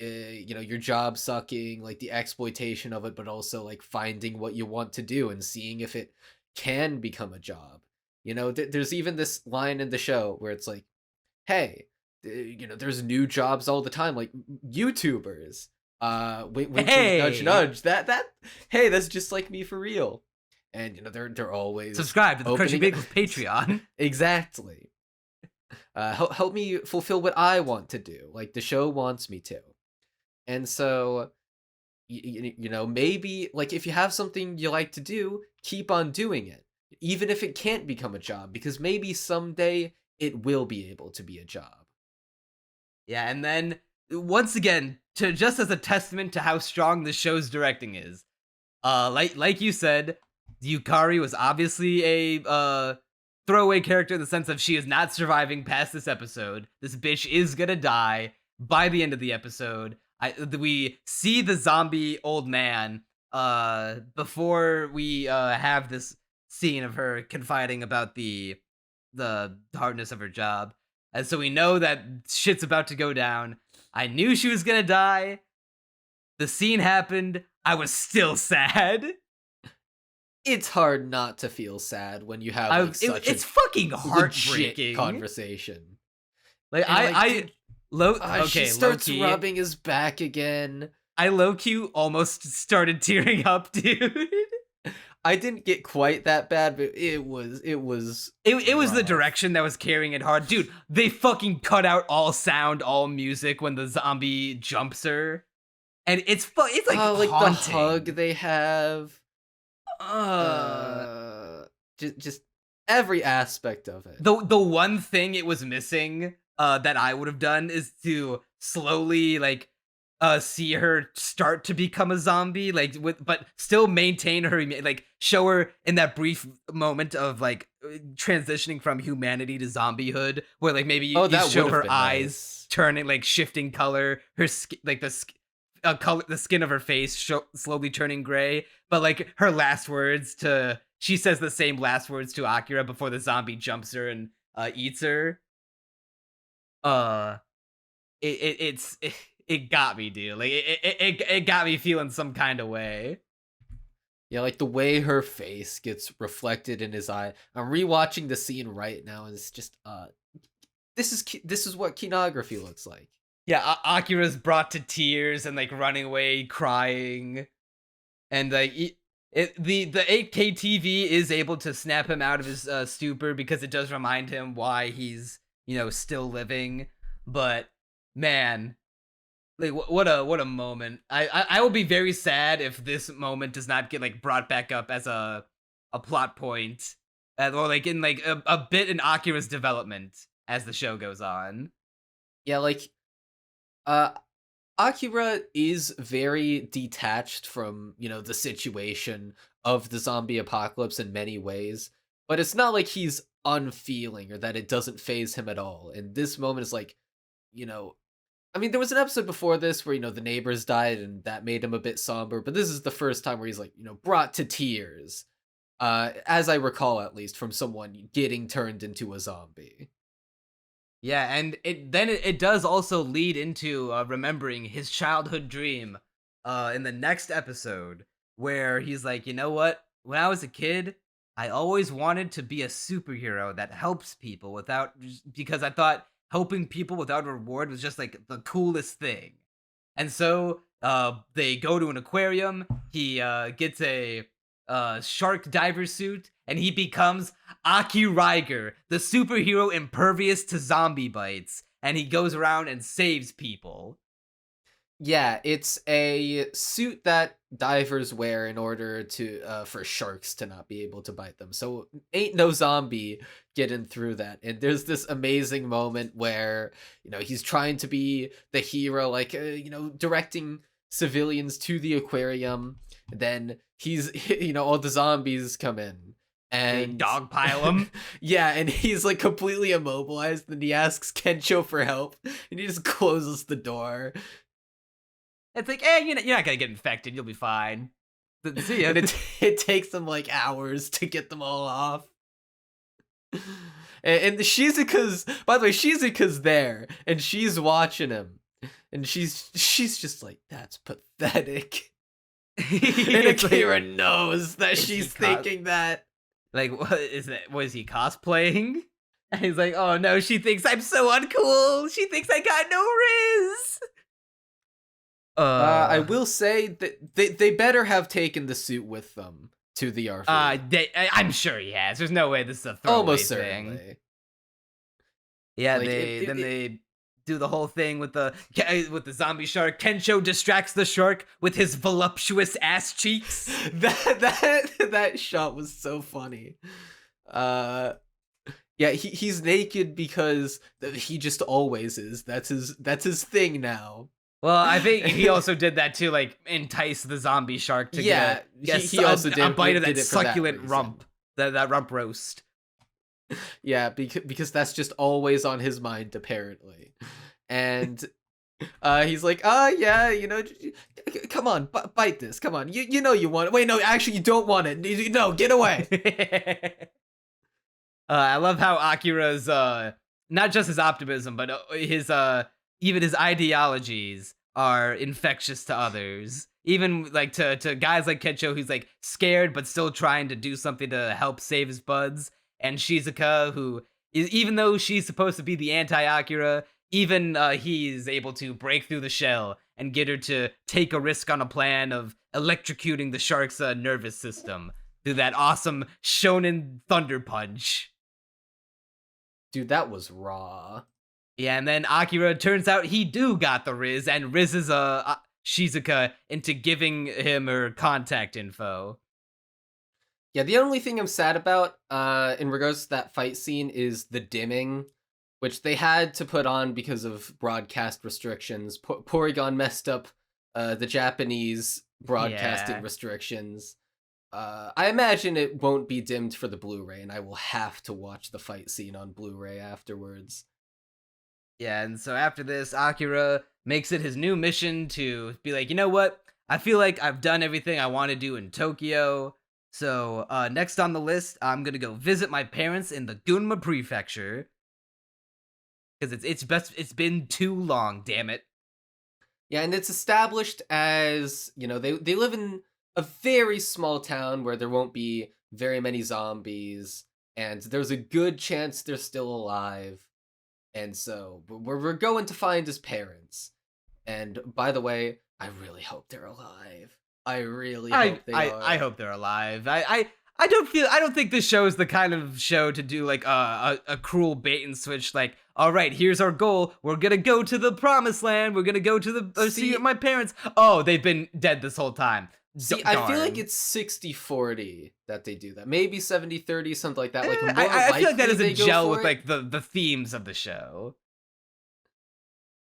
you know, your job sucking, like the exploitation of it, but also like finding what you want to do and seeing if it can become a job. You know, there's even this line in the show where it's like, hey, you know, there's new jobs all the time, like YouTubers. Wink, wink, Hey! nudge, nudge. That hey, that's just like me for real. And you know, they're always Subscribe to the Crunchy opening- Bagels Patreon. Exactly. Help me fulfill what I want to do, like the show wants me to. And so, you know, maybe like if you have something you like to do, keep on doing it, even if it can't become a job, because maybe someday it will be able to be a job. Yeah, and then once again, to just as a testament to how strong the show's directing is, like you said, Yukari was obviously a throwaway character in the sense of she is not surviving past this episode. This bitch is gonna die by the end of the episode. We see the zombie old man before we have this scene of her confiding about the hardness of her job. And so we know that shit's about to go down. I knew she was gonna die. The scene happened. I was still sad. It's hard not to feel sad when you have like, such It's a fucking legit heartbreaking conversation. Like And, like, dude, she starts low-key, rubbing his back again. I low-key almost started tearing up, dude. I didn't get quite that bad, but it was It was the rough. direction that was carrying it hard. Dude, they fucking cut out all sound, all music when the zombie jumps her. And it's like like haunting. the hug they have. Just every aspect of it. The one thing it was missing that I would have done is to slowly like see her start to become a zombie, like but still maintain her, like show her in that brief moment of like transitioning from humanity to zombiehood, where like maybe you that show would've her been eyes nice. turning, like shifting color, her like color, the skin of her face slowly turning gray, but like her last words she says the same last words to Akira before the zombie jumps her and eats her. It got me, dude. Like it got me feeling some kind of way. Yeah, like the way her face gets reflected in his eye. I'm rewatching the scene right now, and it's just this is what kinography looks like. Yeah, Akira's brought to tears and like running away, crying, and like the 8K TV is able to snap him out of his stupor, because it does remind him why he's, you know, still living. But man, like what a moment. I will be very sad if this moment does not get like brought back up as a plot point, or like in like a bit in Akira's development as the show goes on. Yeah, like Akira is very detached from, you know, the situation of the zombie apocalypse in many ways, but it's not like he's unfeeling or that it doesn't phase him at all. And this moment is like, you know, I mean, there was an episode before this where, you know, the neighbors died and that made him a bit somber, but this is the first time where he's like, you know, brought to tears, as I recall, at least, from someone getting turned into a zombie. Yeah, and it does also lead into remembering his childhood dream in the next episode, where he's like, you know what? When I was a kid, I always wanted to be a superhero that helps people because I thought helping people without reward was just like the coolest thing. And so they go to an aquarium. He gets a shark diver suit, and he becomes Aki Riger, the superhero impervious to zombie bites, and he goes around and saves people. Yeah, it's a suit that divers wear in order to for sharks to not be able to bite them. So ain't no zombie getting through that. And there's this amazing moment where, you know, he's trying to be the hero, like you know, directing civilians to the aquarium. Then he's, you know, all the zombies come in, They and dogpile him. yeah, and he's like completely immobilized, and he asks Kencho for help, and he just closes the door. It's like, you're not gonna get infected. You'll be fine. See ya. And it takes them like hours to get them all off. And Shizuka's, by the way, Shizuka's there, and she's watching him, and she's just like, that's pathetic. And Akira knows that she's thinking that. Like, what is that? Was he cosplaying? And he's like, oh no, she thinks I'm so uncool. She thinks I got no riz. I will say that they better have taken the suit with them to the RV. I'm sure he has. There's no way this is a throwaway Almost thing. certainly. Yeah, Like, they do the whole thing with the zombie shark. Kencho distracts the shark with his voluptuous ass cheeks. that shot was so funny. Yeah, he's naked because he just always is. That's his thing now. Well, I think he also did that to like entice the zombie shark to get he also did a bite of did that it for that succulent reason. rump, that rump roast. Yeah, because that's just always on his mind apparently, and he's like, yeah, come on, bite this, come on, you know you want it. Wait, no, actually you don't want it. No, get away. I love how Akira's not just his optimism, but his even his ideologies are infectious to others. Even like to guys like Kencho, who's like scared but still trying to do something to help save his buds, and Shizuka, who is, even though she's supposed to be the anti-Akira, even he's able to break through the shell and get her to take a risk on a plan of electrocuting the shark's nervous system through that awesome shonen thunder punch. Dude, that was raw. Yeah, and then Akira, turns out he got the Riz, and Riz's Shizuka into giving him her contact info. Yeah, the only thing I'm sad about in regards to that fight scene is the dimming, which they had to put on because of broadcast restrictions. Porygon messed up the Japanese broadcasting restrictions. I imagine it won't be dimmed for the Blu-ray, and I will have to watch the fight scene on Blu-ray afterwards. Yeah, and so after this, Akira makes it his new mission to be like, you know what? I feel like I've done everything I want to do in Tokyo. So next on the list, I'm gonna go visit my parents in the Gunma Prefecture. Because it's been too long, damn it. Yeah, and it's established as, they live in a very small town where there won't be very many zombies, and there's a good chance they're still alive. And so we're going to find his parents. And by the way, I really hope they're alive. I really hope they are. I hope they're alive. I don't think this show is the kind of show to do like a cruel bait and switch. Like, all right, here's our goal. We're gonna go to the promised land. We're gonna go to the see my parents. Oh, they've been dead this whole time. See, I feel like it's 60-40 that they do that. Maybe 70-30, something like that. Like, I feel like that doesn't gel with it. like the themes of the show.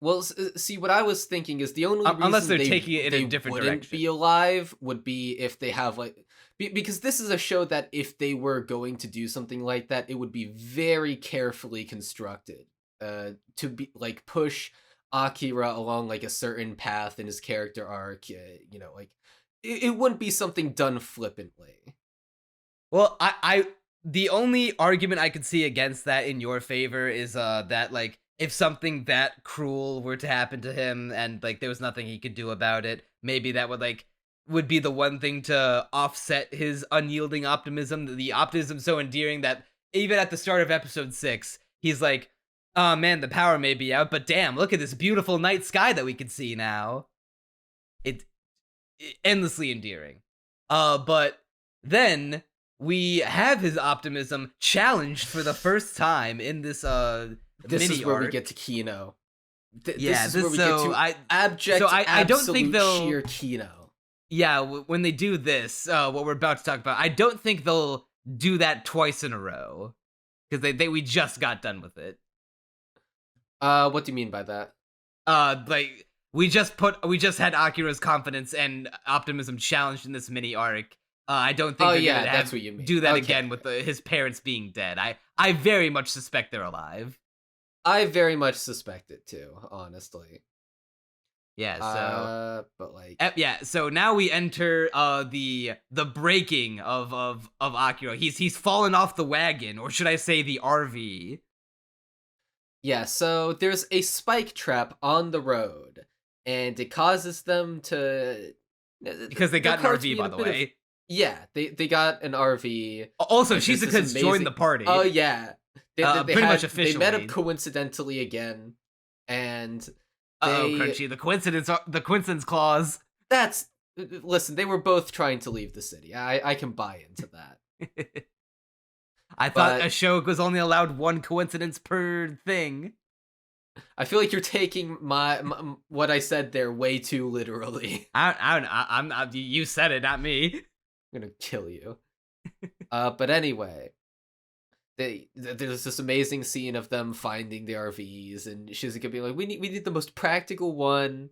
Well, see, what I was thinking is the only reason unless they're taking it in a different wouldn't direction. be alive would be if they have like because this is a show that if they were going to do something like that, it would be very carefully constructed to be like push Akira along like a certain path in his character arc. Like it wouldn't be something done flippantly. Well, I the only argument I could see against that in your favor is that like if something that cruel were to happen to him and like there was nothing he could do about it, maybe that would be the one thing to offset his unyielding optimism. The optimism so endearing that even at the start of episode 6, he's like, oh man, the power may be out, but damn, look at this beautiful night sky that we can see now. It's endlessly endearing. But then we have his optimism challenged for the first time in this This mini is where arc. we get to Kino. This is where we get to abject, I don't think they'll sheer Kino. Yeah, when they do this, what we're about to talk about, I don't think they'll do that twice in a row because we just got done with it. What do you mean by that? Like we just had Akira's confidence and optimism challenged in this mini arc, I don't think Oh, they're yeah, gonna that's what you mean. do that Okay. again with his parents being dead. I very much suspect they're alive. I very much suspect it too, honestly. Yeah, so But like, yeah, so now we enter the breaking of Akira. He's fallen off the wagon, or should I say the RV? yeah, so there's a spike trap on the road, and it causes them to Because they their got an car's RV, being by a the bit of- way. yeah, they got an RV. Also, and there's this Shizuka's joined amazing- the party. Oh yeah, Pretty much they met up officially. coincidentally again, and Uh-oh, they Crunchy, the coincidence clause. that's listen. They were both trying to leave the city. I can buy into that. I thought But- a show was only allowed one coincidence per thing. I feel like you're taking my what I said there way too literally. You said it, not me. I'm gonna kill you. But anyway, there's this amazing scene of them finding the RVs, and Shizuka being like, "We need the most practical one."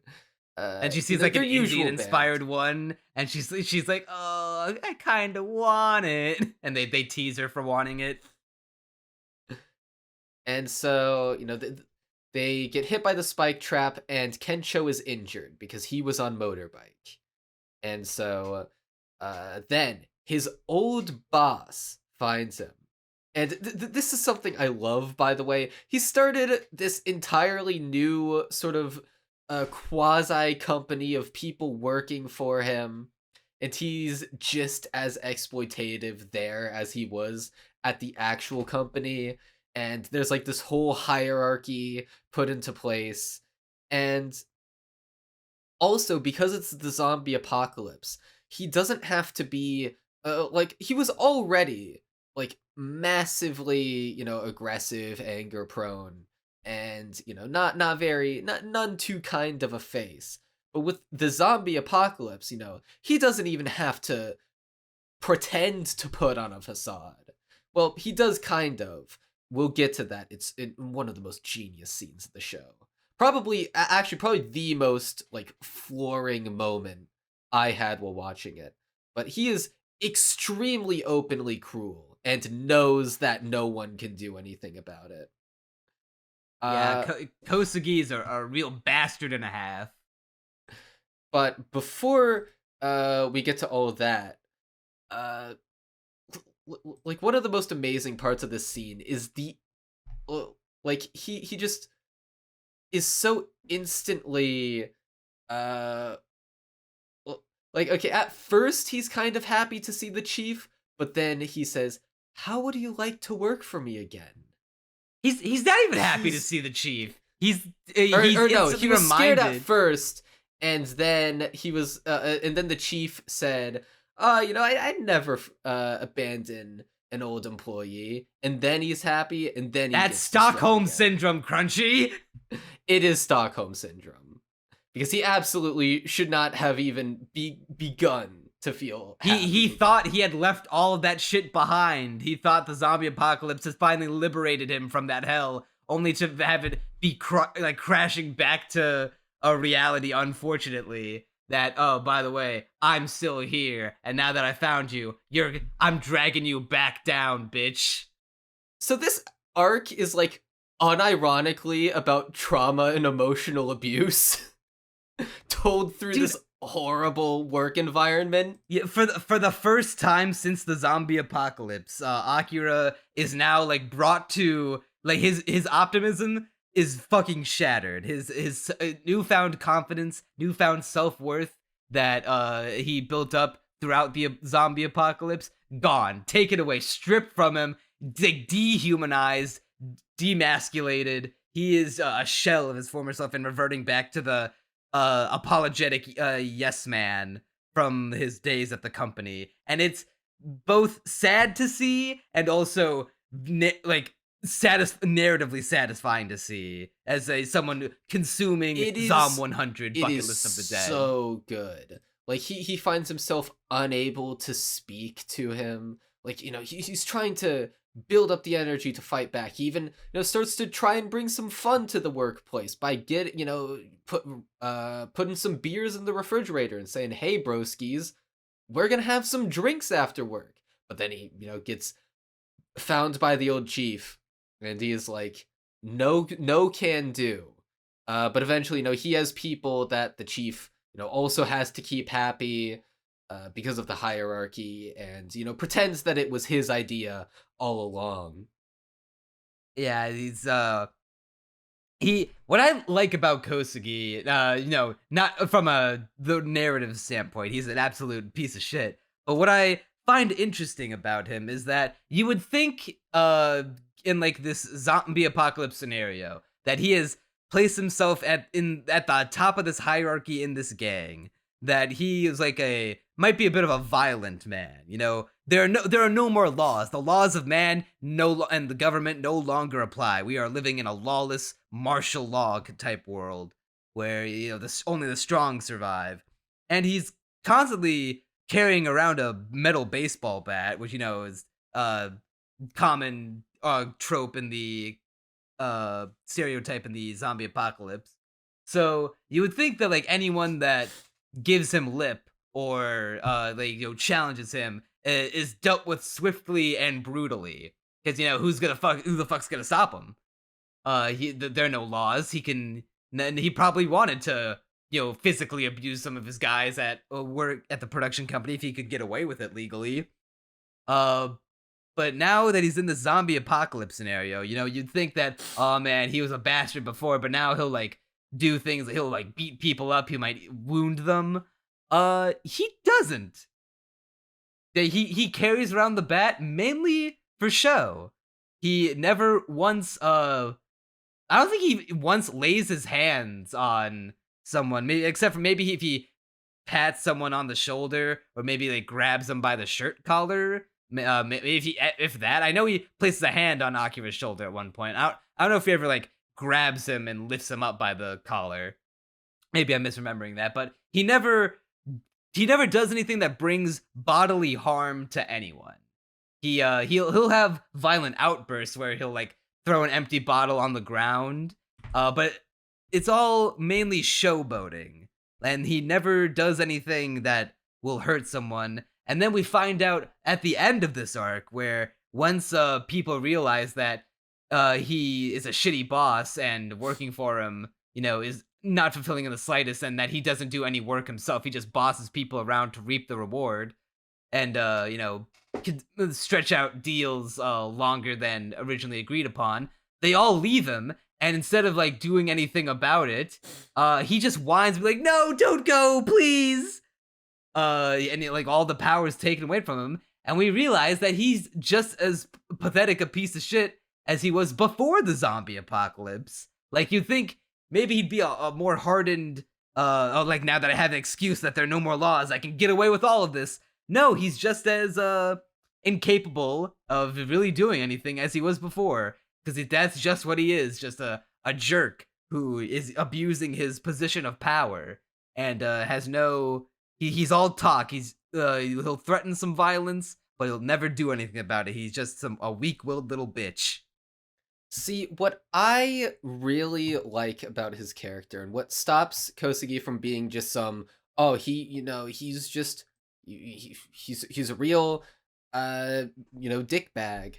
And she you sees know, like an their usual Indian-inspired one, and she's like, "Oh, I kind of want it," and they tease her for wanting it. And so they get hit by the spike trap, and Kencho is injured because he was on motorbike, and so then his old boss finds him. And this is something I love, by the way. He started this entirely new sort of quasi company of people working for him, and he's just as exploitative there as he was at the actual company. And there's like this whole hierarchy put into place. And also, because it's the zombie apocalypse, he doesn't have to be like, he was already like massively, aggressive, anger prone, and not none too kind of a face. But with the zombie apocalypse, he doesn't even have to pretend to put on a facade. Well, he does kind of. We'll get to that. It's in one of the most genius scenes of the show. Probably the most like flooring moment I had while watching it. But he is extremely openly cruel and knows that no one can do anything about it. Yeah, Kosugi's a real bastard and a half. But before we get to all of that, like one of the most amazing parts of this scene is the like he just is so instantly like, okay, at first he's kind of happy to see the chief, but then he says, "How would you like to work for me again?" He's not even happy to see the chief. He's No, he was reminded. scared at first, and then he was and then the chief said, I'd never abandon an old employee. And then he's happy, and then he That's gets destroyed Stockholm again. Syndrome, Crunchy. It is Stockholm Syndrome. Because he absolutely should not have even begun to feel happy. He thought he had left all of that shit behind. He thought the zombie apocalypse has finally liberated him from that hell, only to have it be crashing back to a reality, unfortunately. That, oh, by the way, I'm still here, and now that I found you, I'm dragging you back down, bitch. So this arc is like unironically about trauma and emotional abuse told through this horrible work environment. Yeah, for the first time since the zombie apocalypse, Akira is now like brought to like his optimism is fucking shattered. His newfound confidence, newfound self-worth that he built up throughout the zombie apocalypse, gone, taken away, stripped from him, dehumanized, demasculated. He is a shell of his former self and reverting back to the apologetic yes man from his days at the company. And it's both sad to see and also narratively satisfying to see as someone consuming Zom 100 bucket list of the dead. So good. Like he finds himself unable to speak to him. Like, he's trying to build up the energy to fight back. He even, starts to try and bring some fun to the workplace by putting some beers in the refrigerator and saying, "Hey, broskies, we're gonna have some drinks after work. But then he, gets found by the old chief, and he is like, no can do. But eventually, he has people that the chief, also has to keep happy because of the hierarchy, and, pretends that it was his idea all along. Yeah, he's what I like about Kosugi, not from the narrative standpoint, he's an absolute piece of shit. But what I find interesting about him is that you would think in like this zombie apocalypse scenario that he has placed himself at the top of this hierarchy in this gang, that he is like might be a bit of a violent man. There are no more laws. The laws of man and the government no longer apply. We are living in a lawless martial law type world where only the strong survive. And he's constantly carrying around a metal baseball bat, which is common trope in the stereotype in the zombie apocalypse. So you would think that like anyone that gives him lip or challenges him is dealt with swiftly and brutally, because who the fuck's gonna stop him? There are no laws. He probably wanted to physically abuse some of his guys at work at the production company if he could get away with it legally. But now that he's in the zombie apocalypse scenario, you'd think that, oh man, he was a bastard before, but now he'll like do things. He'll like beat people up. He might wound them. He doesn't. He carries around the bat mainly for show. He never once I don't think he once lays his hands on someone, maybe except for maybe if he pats someone on the shoulder or maybe like grabs them by the shirt collar. Maybe if that. I know he places a hand on Akira's shoulder at one point. I don't know if he ever like grabs him and lifts him up by the collar. Maybe I'm misremembering that, but he never does anything that brings bodily harm to anyone. He'll have violent outbursts where he'll like throw an empty bottle on the ground, but it's all mainly showboating, and he never does anything that will hurt someone. And then we find out at the end of this arc where once people realize that he is a shitty boss and working for him, is not fulfilling in the slightest, and that he doesn't do any work himself. He just bosses people around to reap the reward, and could stretch out deals longer than originally agreed upon. They all leave him, and instead of like doing anything about it, he just whines, be like, "No, don't go, please." And like all the power is taken away from him, and we realize that he's just as pathetic a piece of shit as he was before the zombie apocalypse. Like you'd think maybe he'd be a more hardened, like now that I have an excuse that there are no more laws, I can get away with all of this. No, he's just as incapable of really doing anything as he was before, because that's just what he is, just a jerk who is abusing his position of power and has no. He's all talk. He'll threaten some violence, but he'll never do anything about it. He's just a weak-willed little bitch. See, what I really like about his character and what stops Kosugi from being just some, he's just, he's a real, dickbag.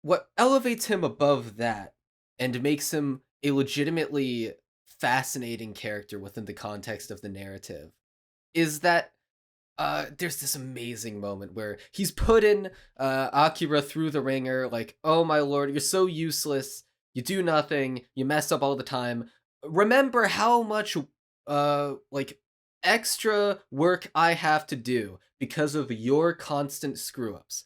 What elevates him above that and makes him a legitimately fascinating character within the context of the narrative is that there's this amazing moment where he's putting Akira through the ringer, like, oh my lord, you're so useless, you do nothing, you mess up all the time. Remember how much extra work I have to do because of your constant screw-ups.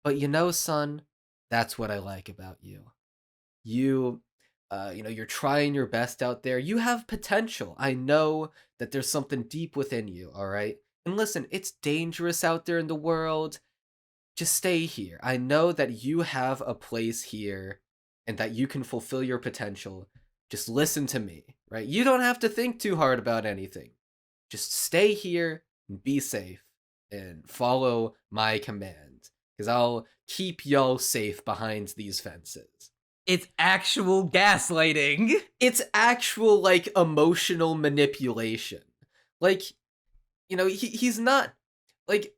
But son, that's what I like about you. You're trying your best out there. You have potential. I know that there's something deep within you, all right? And listen, it's dangerous out there in the world. Just stay here. I know that you have a place here and that you can fulfill your potential. Just listen to me, right? You don't have to think too hard about anything. Just stay here and be safe and follow my command, because I'll keep y'all safe behind these fences. It's actual gaslighting. It's actual, emotional manipulation. He's not, like,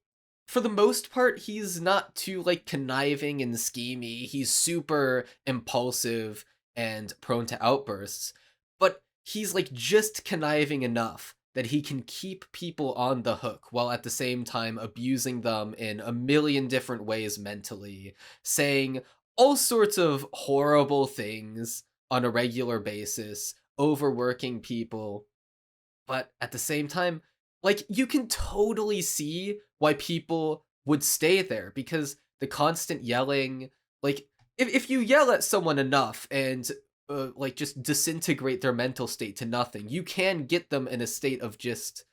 for the most part, he's not too, like, conniving and schemy. He's super impulsive and prone to outbursts, but he's, like, just conniving enough that he can keep people on the hook while at the same time abusing them in a million different ways mentally, saying all sorts of horrible things on a regular basis, overworking people. But at the same time, like, you can totally see why people would stay there, because the constant yelling, like, if you yell at someone enough and like, just disintegrate their mental state to nothing, you can get them in a state of just,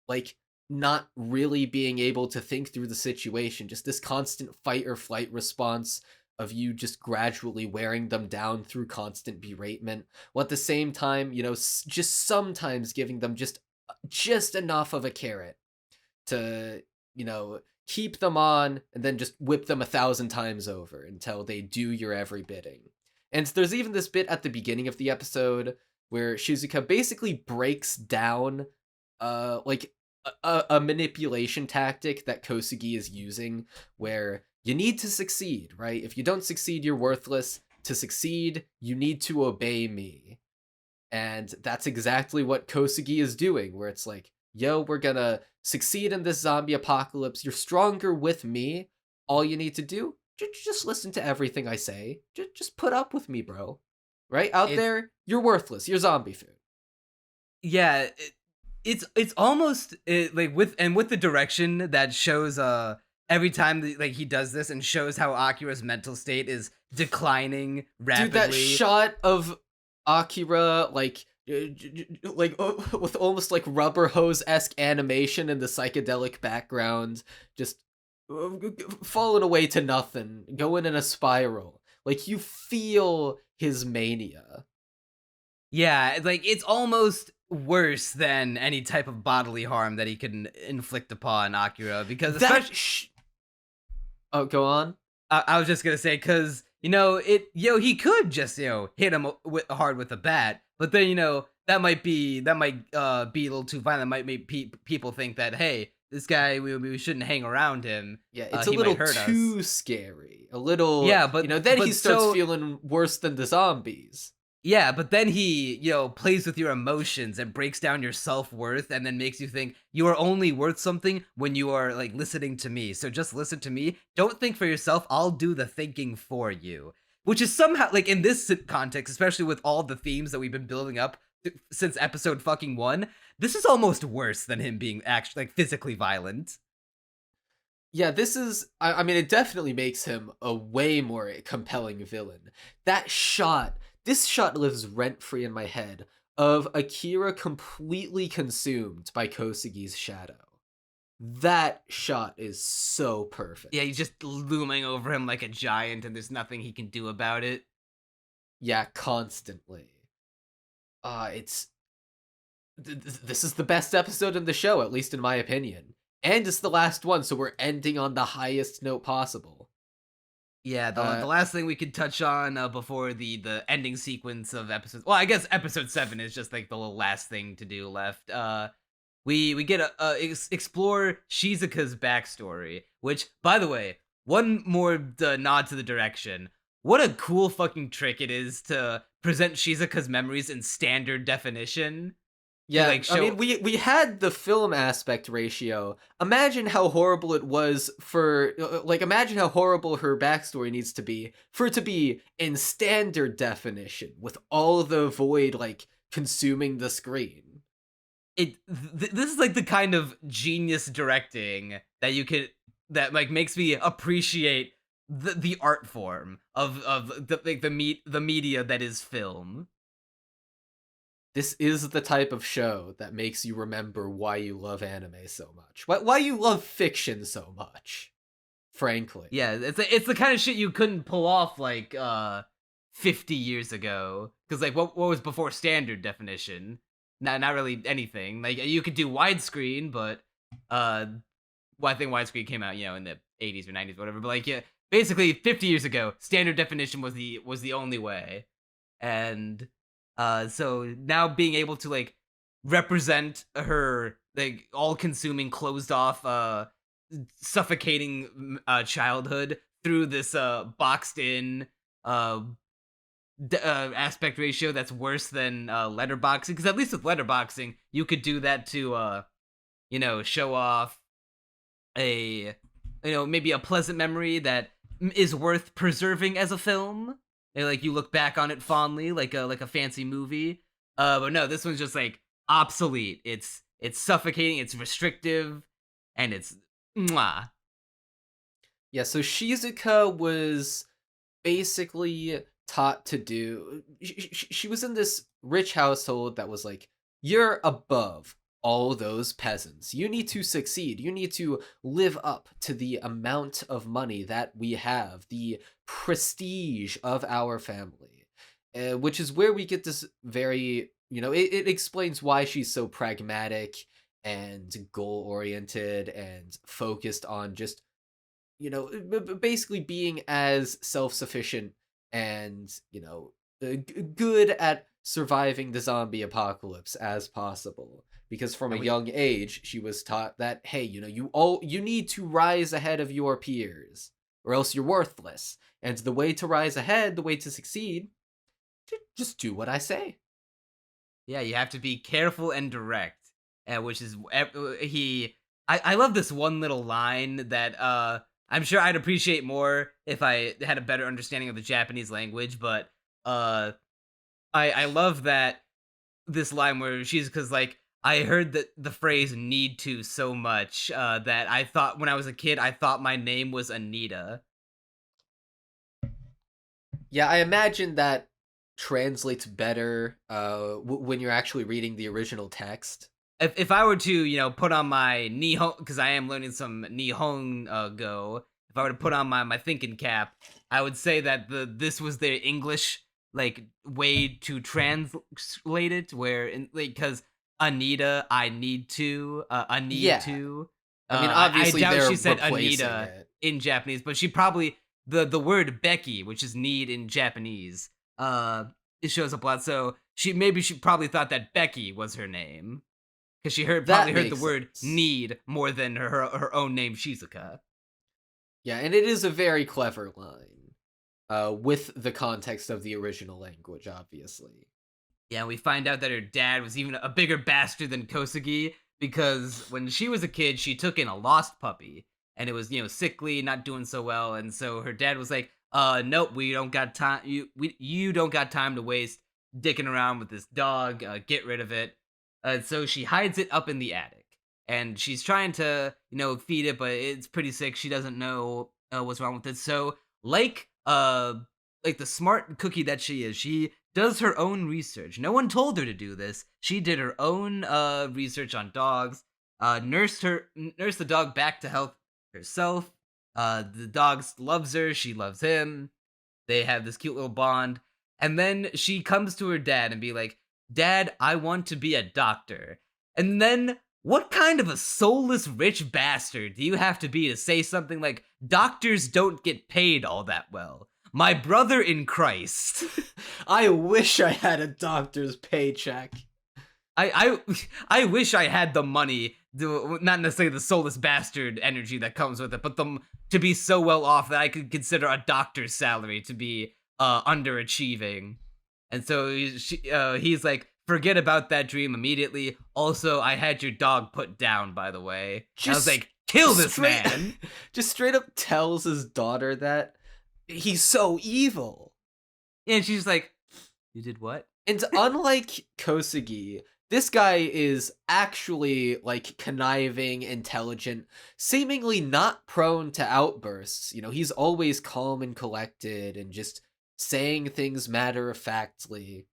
like, not really being able to think through the situation, just this constant fight or flight response of you just gradually wearing them down through constant beratement, while at the same time, just sometimes giving them just enough of a carrot to, keep them on, and then just whip them 1,000 times over until they do your every bidding. And there's even this bit at the beginning of the episode where Shizuka basically breaks down like a manipulation tactic that Kosugi is using, where you need to succeed, right? If you don't succeed, you're worthless. To succeed, you need to obey me. And that's exactly what Kosugi is doing, where it's like, yo, we're gonna succeed in this zombie apocalypse. You're stronger with me. All you need to do, just listen to everything I say. Just put up with me, bro. Right? Out there, you're worthless. You're zombie food. Yeah, it's almost like with the direction that shows every time he does this and shows how Akira's mental state is declining rapidly. Dude, that shot of Akira like with almost like rubber hose-esque animation in the psychedelic background, just falling away to nothing, going in a spiral. Like, you feel his mania. Yeah, like, it's almost worse than any type of bodily harm that he can inflict upon Akira, because oh, go on. I was just gonna say, because he could just hit him hard with a bat, but then that might be a little too violent. That might make people think that, hey, this guy, we shouldn't hang around him. Yeah, it's a little too scary. A little, yeah, but then he starts feeling worse than the zombies. Yeah, but then he, plays with your emotions and breaks down your self-worth, and then makes you think you are only worth something when you are, like, listening to me. So just listen to me. Don't think for yourself. I'll do the thinking for you. Which is somehow, like, in this context, especially with all the themes that we've been building up since episode fucking 1, this is almost worse than him being actually, like, physically violent. Yeah, this is, I mean, it definitely makes him a way more compelling villain. This shot lives rent-free in my head, of Akira completely consumed by Kosugi's shadow. That shot is so perfect. Yeah, he's just looming over him like a giant, and there's nothing he can do about it. Yeah, constantly. This is the best episode in the show, at least in my opinion. And it's the last one, so we're ending on the highest note possible. Yeah, the last thing we could touch on before the ending sequence of episode. Well, I guess episode 7 is just like the last thing to do left. We get explore Shizuka's backstory, which, by the way, one more nod to the direction. What a cool fucking trick it is to present Shizuka's memories in standard definition. Yeah, I mean, we had the film aspect ratio. Imagine how horrible it was for, imagine how horrible her backstory needs to be for it to be in standard definition with all the void, consuming the screen. This is, the kind of genius directing that makes me appreciate the art form of the media that is film. This is the type of show that makes you remember why you love anime so much. Why you love fiction so much, frankly. Yeah, it's the kind of shit you couldn't pull off 50 years ago. Because what was before standard definition? Not really anything. You could do widescreen, but I think widescreen came out in the 80s or 90s, or whatever. But basically 50 years ago, standard definition was the only way, and so now being able to represent her all-consuming, closed-off suffocating childhood through this boxed in uh, aspect ratio that's worse than letterboxing. Because at least with letterboxing, you could do that to show off a maybe a pleasant memory that is worth preserving as a film. And, like, you look back on it fondly, like a fancy movie. But no, this one's just like obsolete. It's suffocating. It's restrictive, and it's mwah. Yeah, so Shizuka was basically taught to do. She was in this rich household that was like, you're above all those peasants. You need to succeed. You need to live up to the amount of money that we have, the prestige of our family, which is where we get this very, it explains why she's so pragmatic and goal oriented and focused on just basically being as self-sufficient and good at surviving the zombie apocalypse as possible, because from a young age she was taught that, hey, you need to rise ahead of your peers or else you're worthless, and the way to rise ahead, the way to succeed, just do what I say. Yeah, you have to be careful and direct, which is I love this one little line that I'm sure I'd appreciate more if I had a better understanding of the Japanese language, but I love that this line where she's, because like, I heard that the phrase "need to" so much that I thought when I was a kid, I thought my name was Anita. Yeah, I imagine that translates better when you're actually reading the original text. If I were to, put on my Nihon, because I am learning some Nihongo, if I were to put on my thinking cap, I would say that this was their English, like, way to translate it, where, because Anita, I need to, I need to. I mean, obviously I doubt they're she said replacing Anita it in Japanese, but she probably, the word Becky, which is need in Japanese, it shows up a lot, so she probably thought that Becky was her name. Because she probably heard the word "need" more than her own name, Shizuka. Yeah, and it is a very clever line, with the context of the original language, obviously. Yeah, we find out that her dad was even a bigger bastard than Kosugi, because when she was a kid, she took in a lost puppy, and it was, sickly, not doing so well, and so her dad was like, nope, we don't got time, you don't got time to waste dicking around with this dog, get rid of it. So she hides it up in the attic, and she's trying to, feed it, but it's pretty sick. She doesn't know what's wrong with it. So, like the smart cookie that she is, she does her own research. No one told her to do this. She did her own research on dogs. Nursed the dog back to health herself. The dog loves her. She loves him. They have this cute little bond, and then she comes to her dad and be like, "Dad, I want to be a doctor." And then, what kind of a soulless rich bastard do you have to be to say something like, "Doctors don't get paid all that well"? My brother in Christ. I wish I had a doctor's paycheck. I wish I had the money, not necessarily the soulless bastard energy that comes with it, but to be so well off that I could consider a doctor's salary to be underachieving. And so he's like, "Forget about that dream immediately. Also, I had your dog put down, by the way." I was like, "Kill this man." Just straight up tells his daughter that he's so evil. And she's like, "You did what?" And unlike Kosugi, this guy is actually, like, conniving, intelligent, seemingly not prone to outbursts. He's always calm and collected and just saying things matter-of-factly.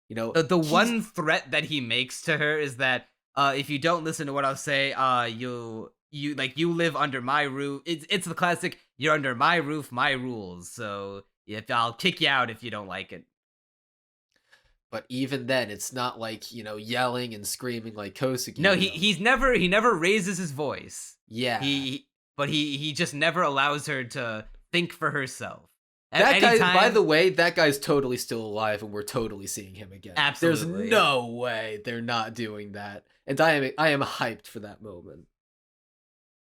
The one threat that he makes to her is that if you don't listen to what I'll say, you live under my roof. It's the classic, "You're under my roof, my rules. So if I'll kick you out if you don't like it." But even then, it's not like, yelling and screaming like Kosugi. No, he never raises his voice. Yeah. But he just never allows her to think for herself. That guy, by the way, that guy's totally still alive, and we're totally seeing him again. Absolutely. There's no way they're not doing that. And I am hyped for that moment.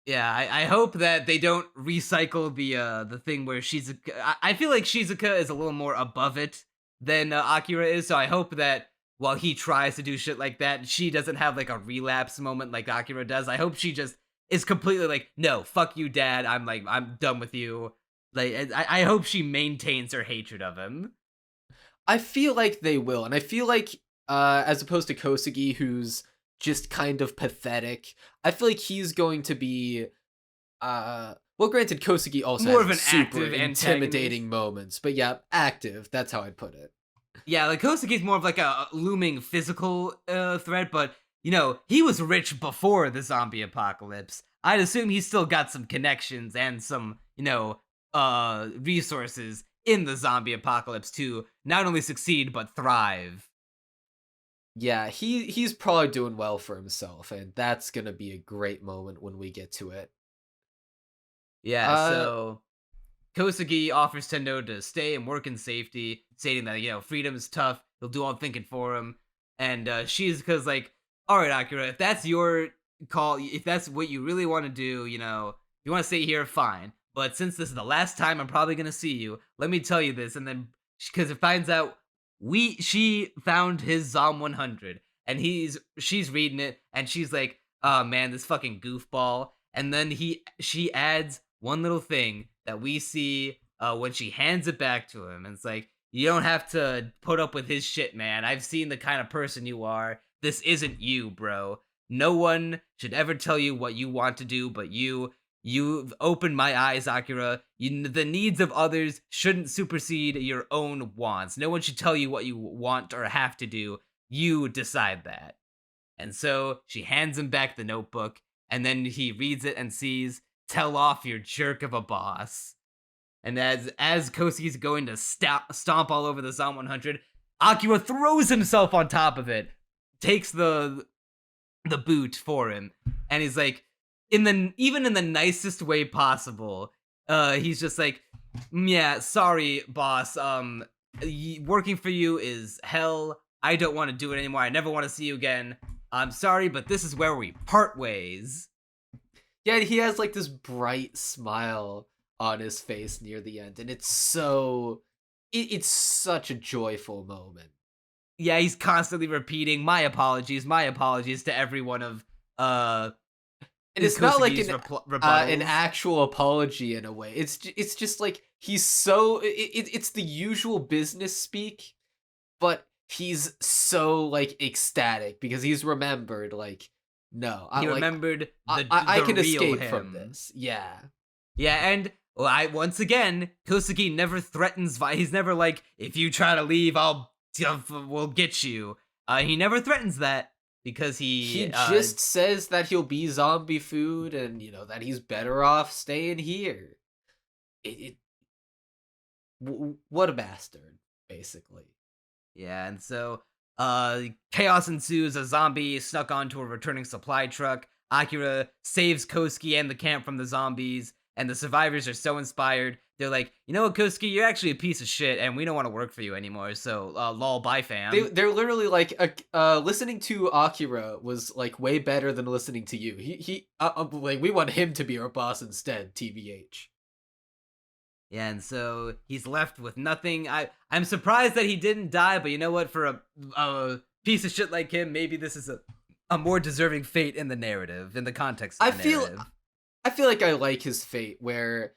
Yeah, I hope that they don't recycle the thing where Shizuka. I feel like Shizuka is a little more above it than Akira is, so I hope that while he tries to do shit like that, she doesn't have like a relapse moment like Akira does. I hope she just is completely like, no, fuck you, dad. I'm done with you. Like, I hope she maintains her hatred of him. I feel like they will, and I feel like as opposed to Kosugi, who's just kind of pathetic, I feel like he's going to be well, granted, Kosugi also More has of an super active intimidating antagonist. moments, but yeah, active, that's how I'd put it. Yeah, like Kosugi's more of like a looming physical threat, but you know, he was rich before the zombie apocalypse. I'd assume he's still got some connections and some, resources in the zombie apocalypse to not only succeed but thrive. Yeah, he's probably doing well for himself, and that's gonna be a great moment when we get to it. Yeah, Uh, so Kosugi offers Tendo to stay and work in safety, stating that, freedom is tough, he'll do all the thinking for him. And Shizuka's like, alright, Akira, if that's your call, if that's what you really want to do, if you want to stay here, fine. But since this is the last time I'm probably going to see you, let me tell you this. And then, because it finds out she found his Zom 100, and she's reading it, and she's like, oh man, this fucking goofball. And then she adds one little thing that we see when she hands it back to him. And it's like, you don't have to put up with his shit, man. I've seen the kind of person you are. This isn't you, bro. No one should ever tell you what you want to do, but you. You've opened my eyes, Akira. The needs of others shouldn't supersede your own wants. No one should tell you what you want or have to do. You decide that. And so she hands him back the notebook, and then he reads it and sees, tell off your jerk of a boss. And as Kosugi's going to stomp all over the Zom 100, Akira throws himself on top of it, takes the boot for him, and he's like, even in the nicest way possible, he's just like, yeah, sorry, boss. Working for you is hell. I don't want to do it anymore. I never want to see you again. I'm sorry, but this is where we part ways. Yeah, he has like this bright smile on his face near the end, and it's such a joyful moment. Yeah, he's constantly repeating, my apologies to every one of and it's not like an an actual apology in a way. It's just like he's so it's the usual business speak, but he's so like ecstatic because he's remembered like, no, he remembered I can escape him from this. Yeah, and once again, Kosugi never threatens. He's never like, if you try to leave, we'll get you. He never threatens that. Because he just says that he'll be zombie food and, that he's better off staying here. What a bastard, basically. Yeah, and so chaos ensues. A zombie snuck onto a returning supply truck. Akira saves Kosugi and the camp from the zombies, and the survivors are so inspired. They're like, you know what, Kosugi, you're actually a piece of shit, and we don't want to work for you anymore, so lol, bye, fam. They're literally like, listening to Akira was like way better than listening to you. Like, we want him to be our boss instead, TBH. Yeah, and so he's left with nothing. I'm surprised that he didn't die, but you know what, for a piece of shit like him, maybe this is a more deserving fate in the narrative, in the context of the narrative. I feel like I like his fate, where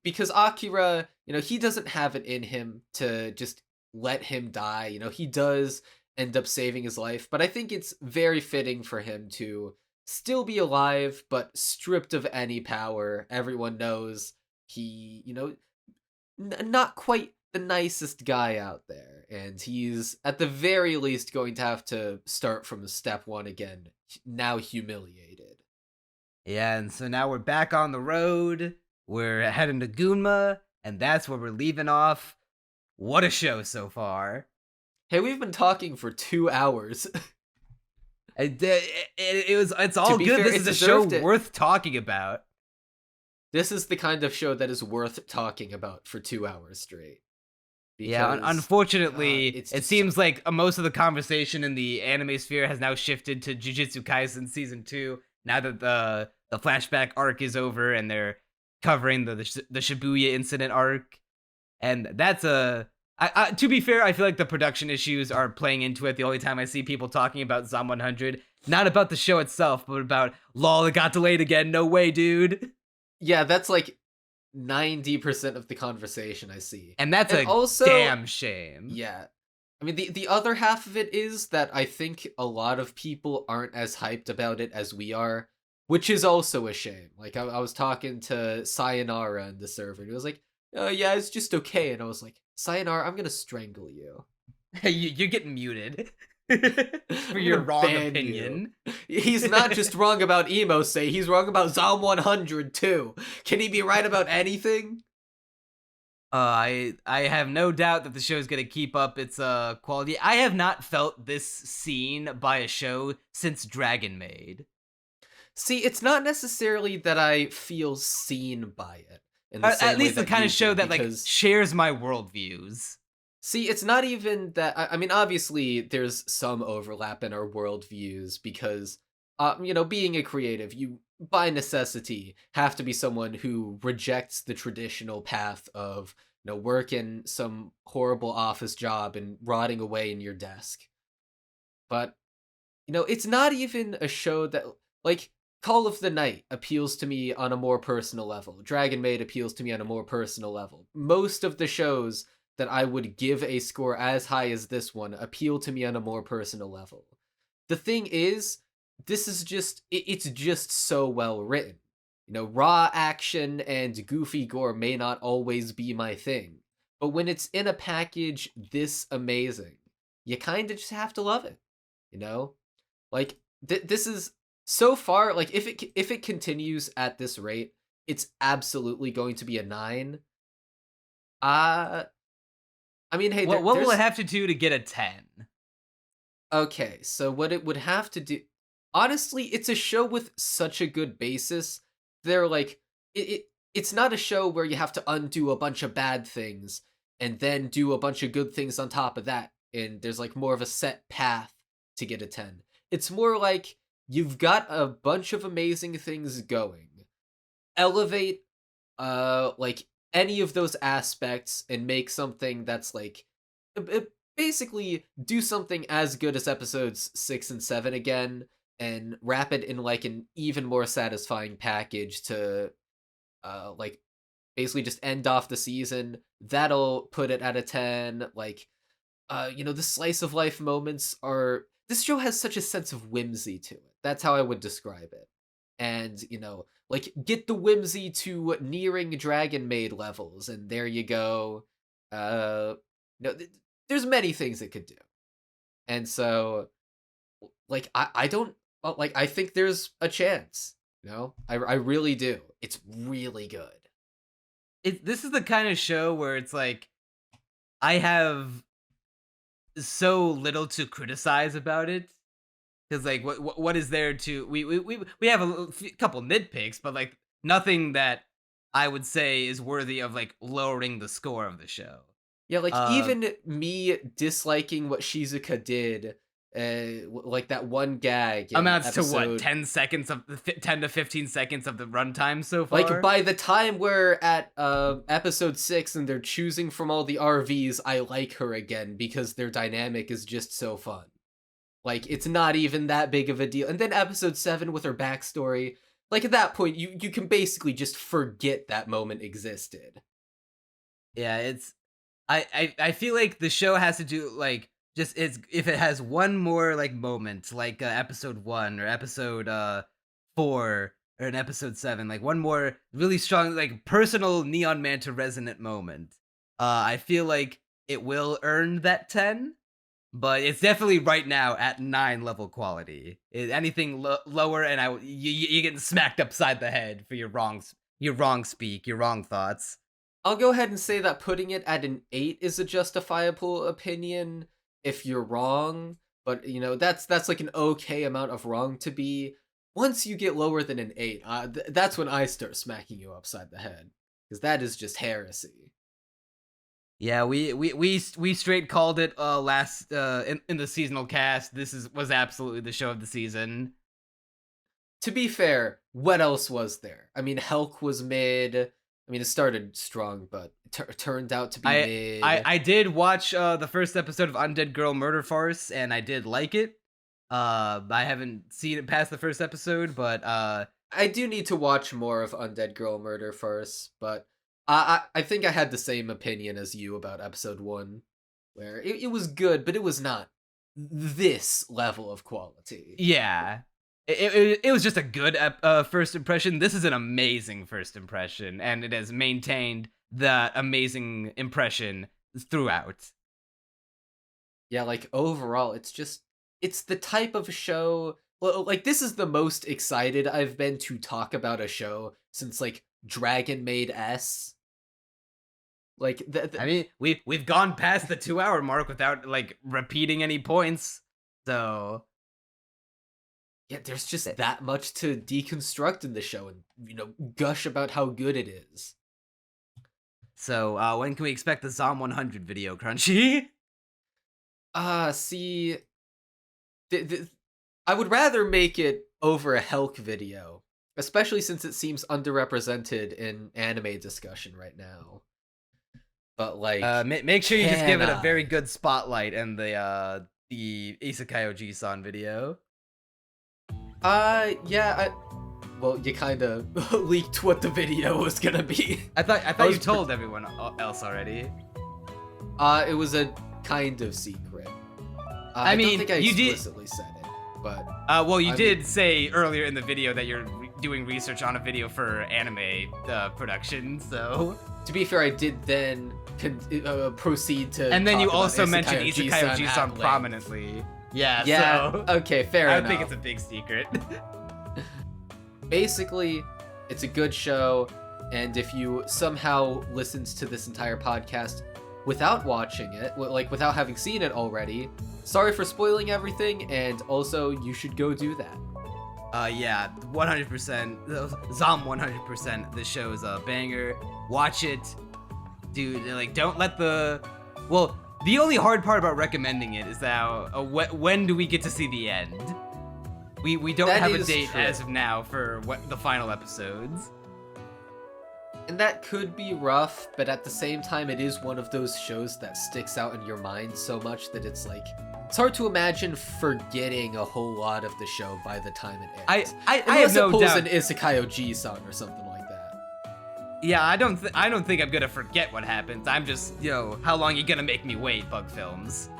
because Akira, he doesn't have it in him to just let him die. He does end up saving his life, but I think it's very fitting for him to still be alive, but stripped of any power. Everyone knows he, not quite the nicest guy out there, and he's at the very least going to have to start from step one again, now humiliated. Yeah, and so now we're back on the road. We're heading to Gunma, and that's where we're leaving off. What a show so far. Hey, we've been talking for 2 hours. It's all good. This is a show worth talking about. This is the kind of show that is worth talking about for 2 hours straight. Yeah, unfortunately, it seems like most of the conversation in the anime sphere has now shifted to Jujutsu Kaisen Season 2. now that the flashback arc is over and they're covering the Shibuya incident arc, and that's to be fair, I feel like the production issues are playing into it. The only time I see people talking about Zom 100, not about the show itself, but about, lol, it got delayed again. No way, dude. Yeah, that's like 90% of the conversation I see. And that's also, damn shame. Yeah. I mean, the other half of it is that I think a lot of people aren't as hyped about it as we are, which is also a shame. Like, I was talking to Sayonara in the server, and he was like, yeah, it's just okay. And I was like, Sayonara, I'm gonna strangle you. You're getting muted for your wrong opinion. He's not just wrong about Emo Say, he's wrong about Zom 100 too. Can he be right about anything? I have no doubt that the show is going to keep up its quality. I have not felt this seen by a show since Dragon Maid. See, it's not necessarily that I feel seen by it. At least the kind of show that like shares my worldviews. See, it's not even that. I mean, obviously, there's some overlap in our worldviews because, being a creative, you by necessity have to be someone who rejects the traditional path of working some horrible office job and rotting away in your desk. But it's not even a show that, like, Call of the Night appeals to me on a more personal level. Dragon Maid appeals to me on a more personal level. Most of the shows that I would give a score as high as this one appeal to me on a more personal level. The thing is, this is just, it's just so well written. Raw action and goofy gore may not always be my thing, but when it's in a package this amazing, you kind of just have to love it. Like, this is, so far, like, if it continues at this rate, it's absolutely going to be a 9. I mean, hey, what will it have to do to get a 10? Okay, so what it would have to do, honestly, it's a show with such a good basis. They're like, it's not a show where you have to undo a bunch of bad things and then do a bunch of good things on top of that, and there's like more of a set path to get a 10. It's more like, you've got a bunch of amazing things going. Elevate, like, any of those aspects and make something that's, like, basically do something as good as episodes 6 and 7 again, and wrap it in, like, an even more satisfying package to, like, basically just end off the season. That'll put it at a 10. Like, the slice of life moments are... This show has such a sense of whimsy to it. That's how I would describe it. And, like, get the whimsy to nearing Dragon Maid levels, and there you go. There's many things it could do. And so, like, I don't, like, I think there's a chance, I really do. It's really good. This is the kind of show where it's like, I have so little to criticize about it, because like what is there to we have a couple nitpicks, but like nothing that I would say is worthy of like lowering the score of the show. Yeah, like even me disliking what Shizuka did, like that one gag amounts to what, 10 to 15 seconds of the runtime so far. Like by the time we're at episode 6 and they're choosing from all the RVs, I like her again because their dynamic is just so fun. Like, it's not even that big of a deal. And then episode 7 with her backstory, like at that point you can basically just forget that moment existed. Yeah, it's I feel like the show has to do like, just if it has one more like moment, like episode 1 or episode 4 or an episode 7, like one more really strong like personal Neon Manta resonant moment, I feel like it will earn that 10, but it's definitely right now at 9 level quality. Anything lower and you're getting smacked upside the head for your wrong speak, your wrong thoughts. I'll go ahead and say that putting it at an 8 is a justifiable opinion if you're wrong, but that's like an okay amount of wrong to be. Once you get lower than an 8, that's when I start smacking you upside the head, because that is just heresy. Yeah, we straight called it last in the seasonal cast. This was absolutely the show of the season. to be fair, what else was there? I mean, Helk was mid. I mean, it started strong, but it turned out to be mid. I did watch the first episode of Undead Girl Murder Farce, and I did like it. I haven't seen it past the first episode, but I do need to watch more of Undead Girl Murder Farce, but I think I had the same opinion as you about episode 1, where it was good, but it was not this level of quality. yeah. It was just a good first impression. This is an amazing first impression, and it has maintained that amazing impression throughout. Yeah, like overall, it's the type of show. Well, like this is the most excited I've been to talk about a show since like Dragon Maid S. Like I mean, we've gone past the 2-hour mark without like repeating any points, so. Yeah, there's just that much to deconstruct in the show and, gush about how good it is. So, when can we expect the Zom 100 video, Crunchy? See... I would rather make it over a Helk video, especially since it seems underrepresented in anime discussion right now. But, like... make sure you just give it a very good spotlight in the Isekai Oji-san video. Yeah, well, you kind of leaked what the video was gonna be. I thought you told everyone else already. It was a kind of secret. I mean, don't think I you explicitly said it, but... well, you did say earlier in the video that you're doing research on a video for anime production, so... To be fair, I did then proceed to and then talk you about also mentioned Isekai Isekai Oji-san Oji-san prominently. Yeah, so... okay, fair enough. I think it's a big secret. Basically, it's a good show, and if you somehow listened to this entire podcast without watching it, like without having seen it already, sorry for spoiling everything, and also you should go do that. Yeah, 100%. Zom 100%. This show is a banger. Watch it. Dude, like, don't let the... Well, the only hard part about recommending it is that when do we get to see the end? We don't have a date as of now for the final episodes. And that could be rough, but at the same time, it is one of those shows that sticks out in your mind so much that it's like... It's hard to imagine forgetting a whole lot of the show by the time it ends. I have no doubt. an Isekai Oji-san or something like that. Yeah, I don't think I'm gonna forget what happens. I'm just, how long you gonna make me wait, Bug Films?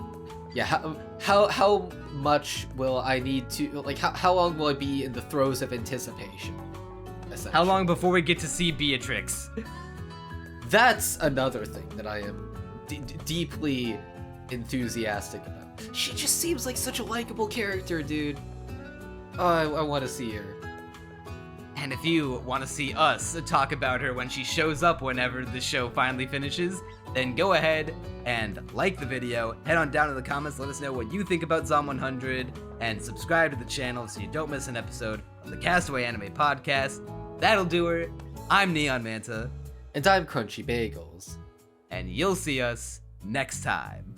Yeah, how much will I need to, like, how long will I be in the throes of anticipation? How long before we get to see Beatrix? That's another thing that I am deeply enthusiastic about. She just seems like such a likable character, dude. Oh, I want to see her. And if you want to see us talk about her when she shows up whenever the show finally finishes, then go ahead and like the video, head on down in the comments, let us know what you think about Zom 100, and subscribe to the channel so you don't miss an episode of the Castaway Anime Podcast. That'll do her. I'm Neon Manta. And I'm Crunchy Bagels. And you'll see us next time.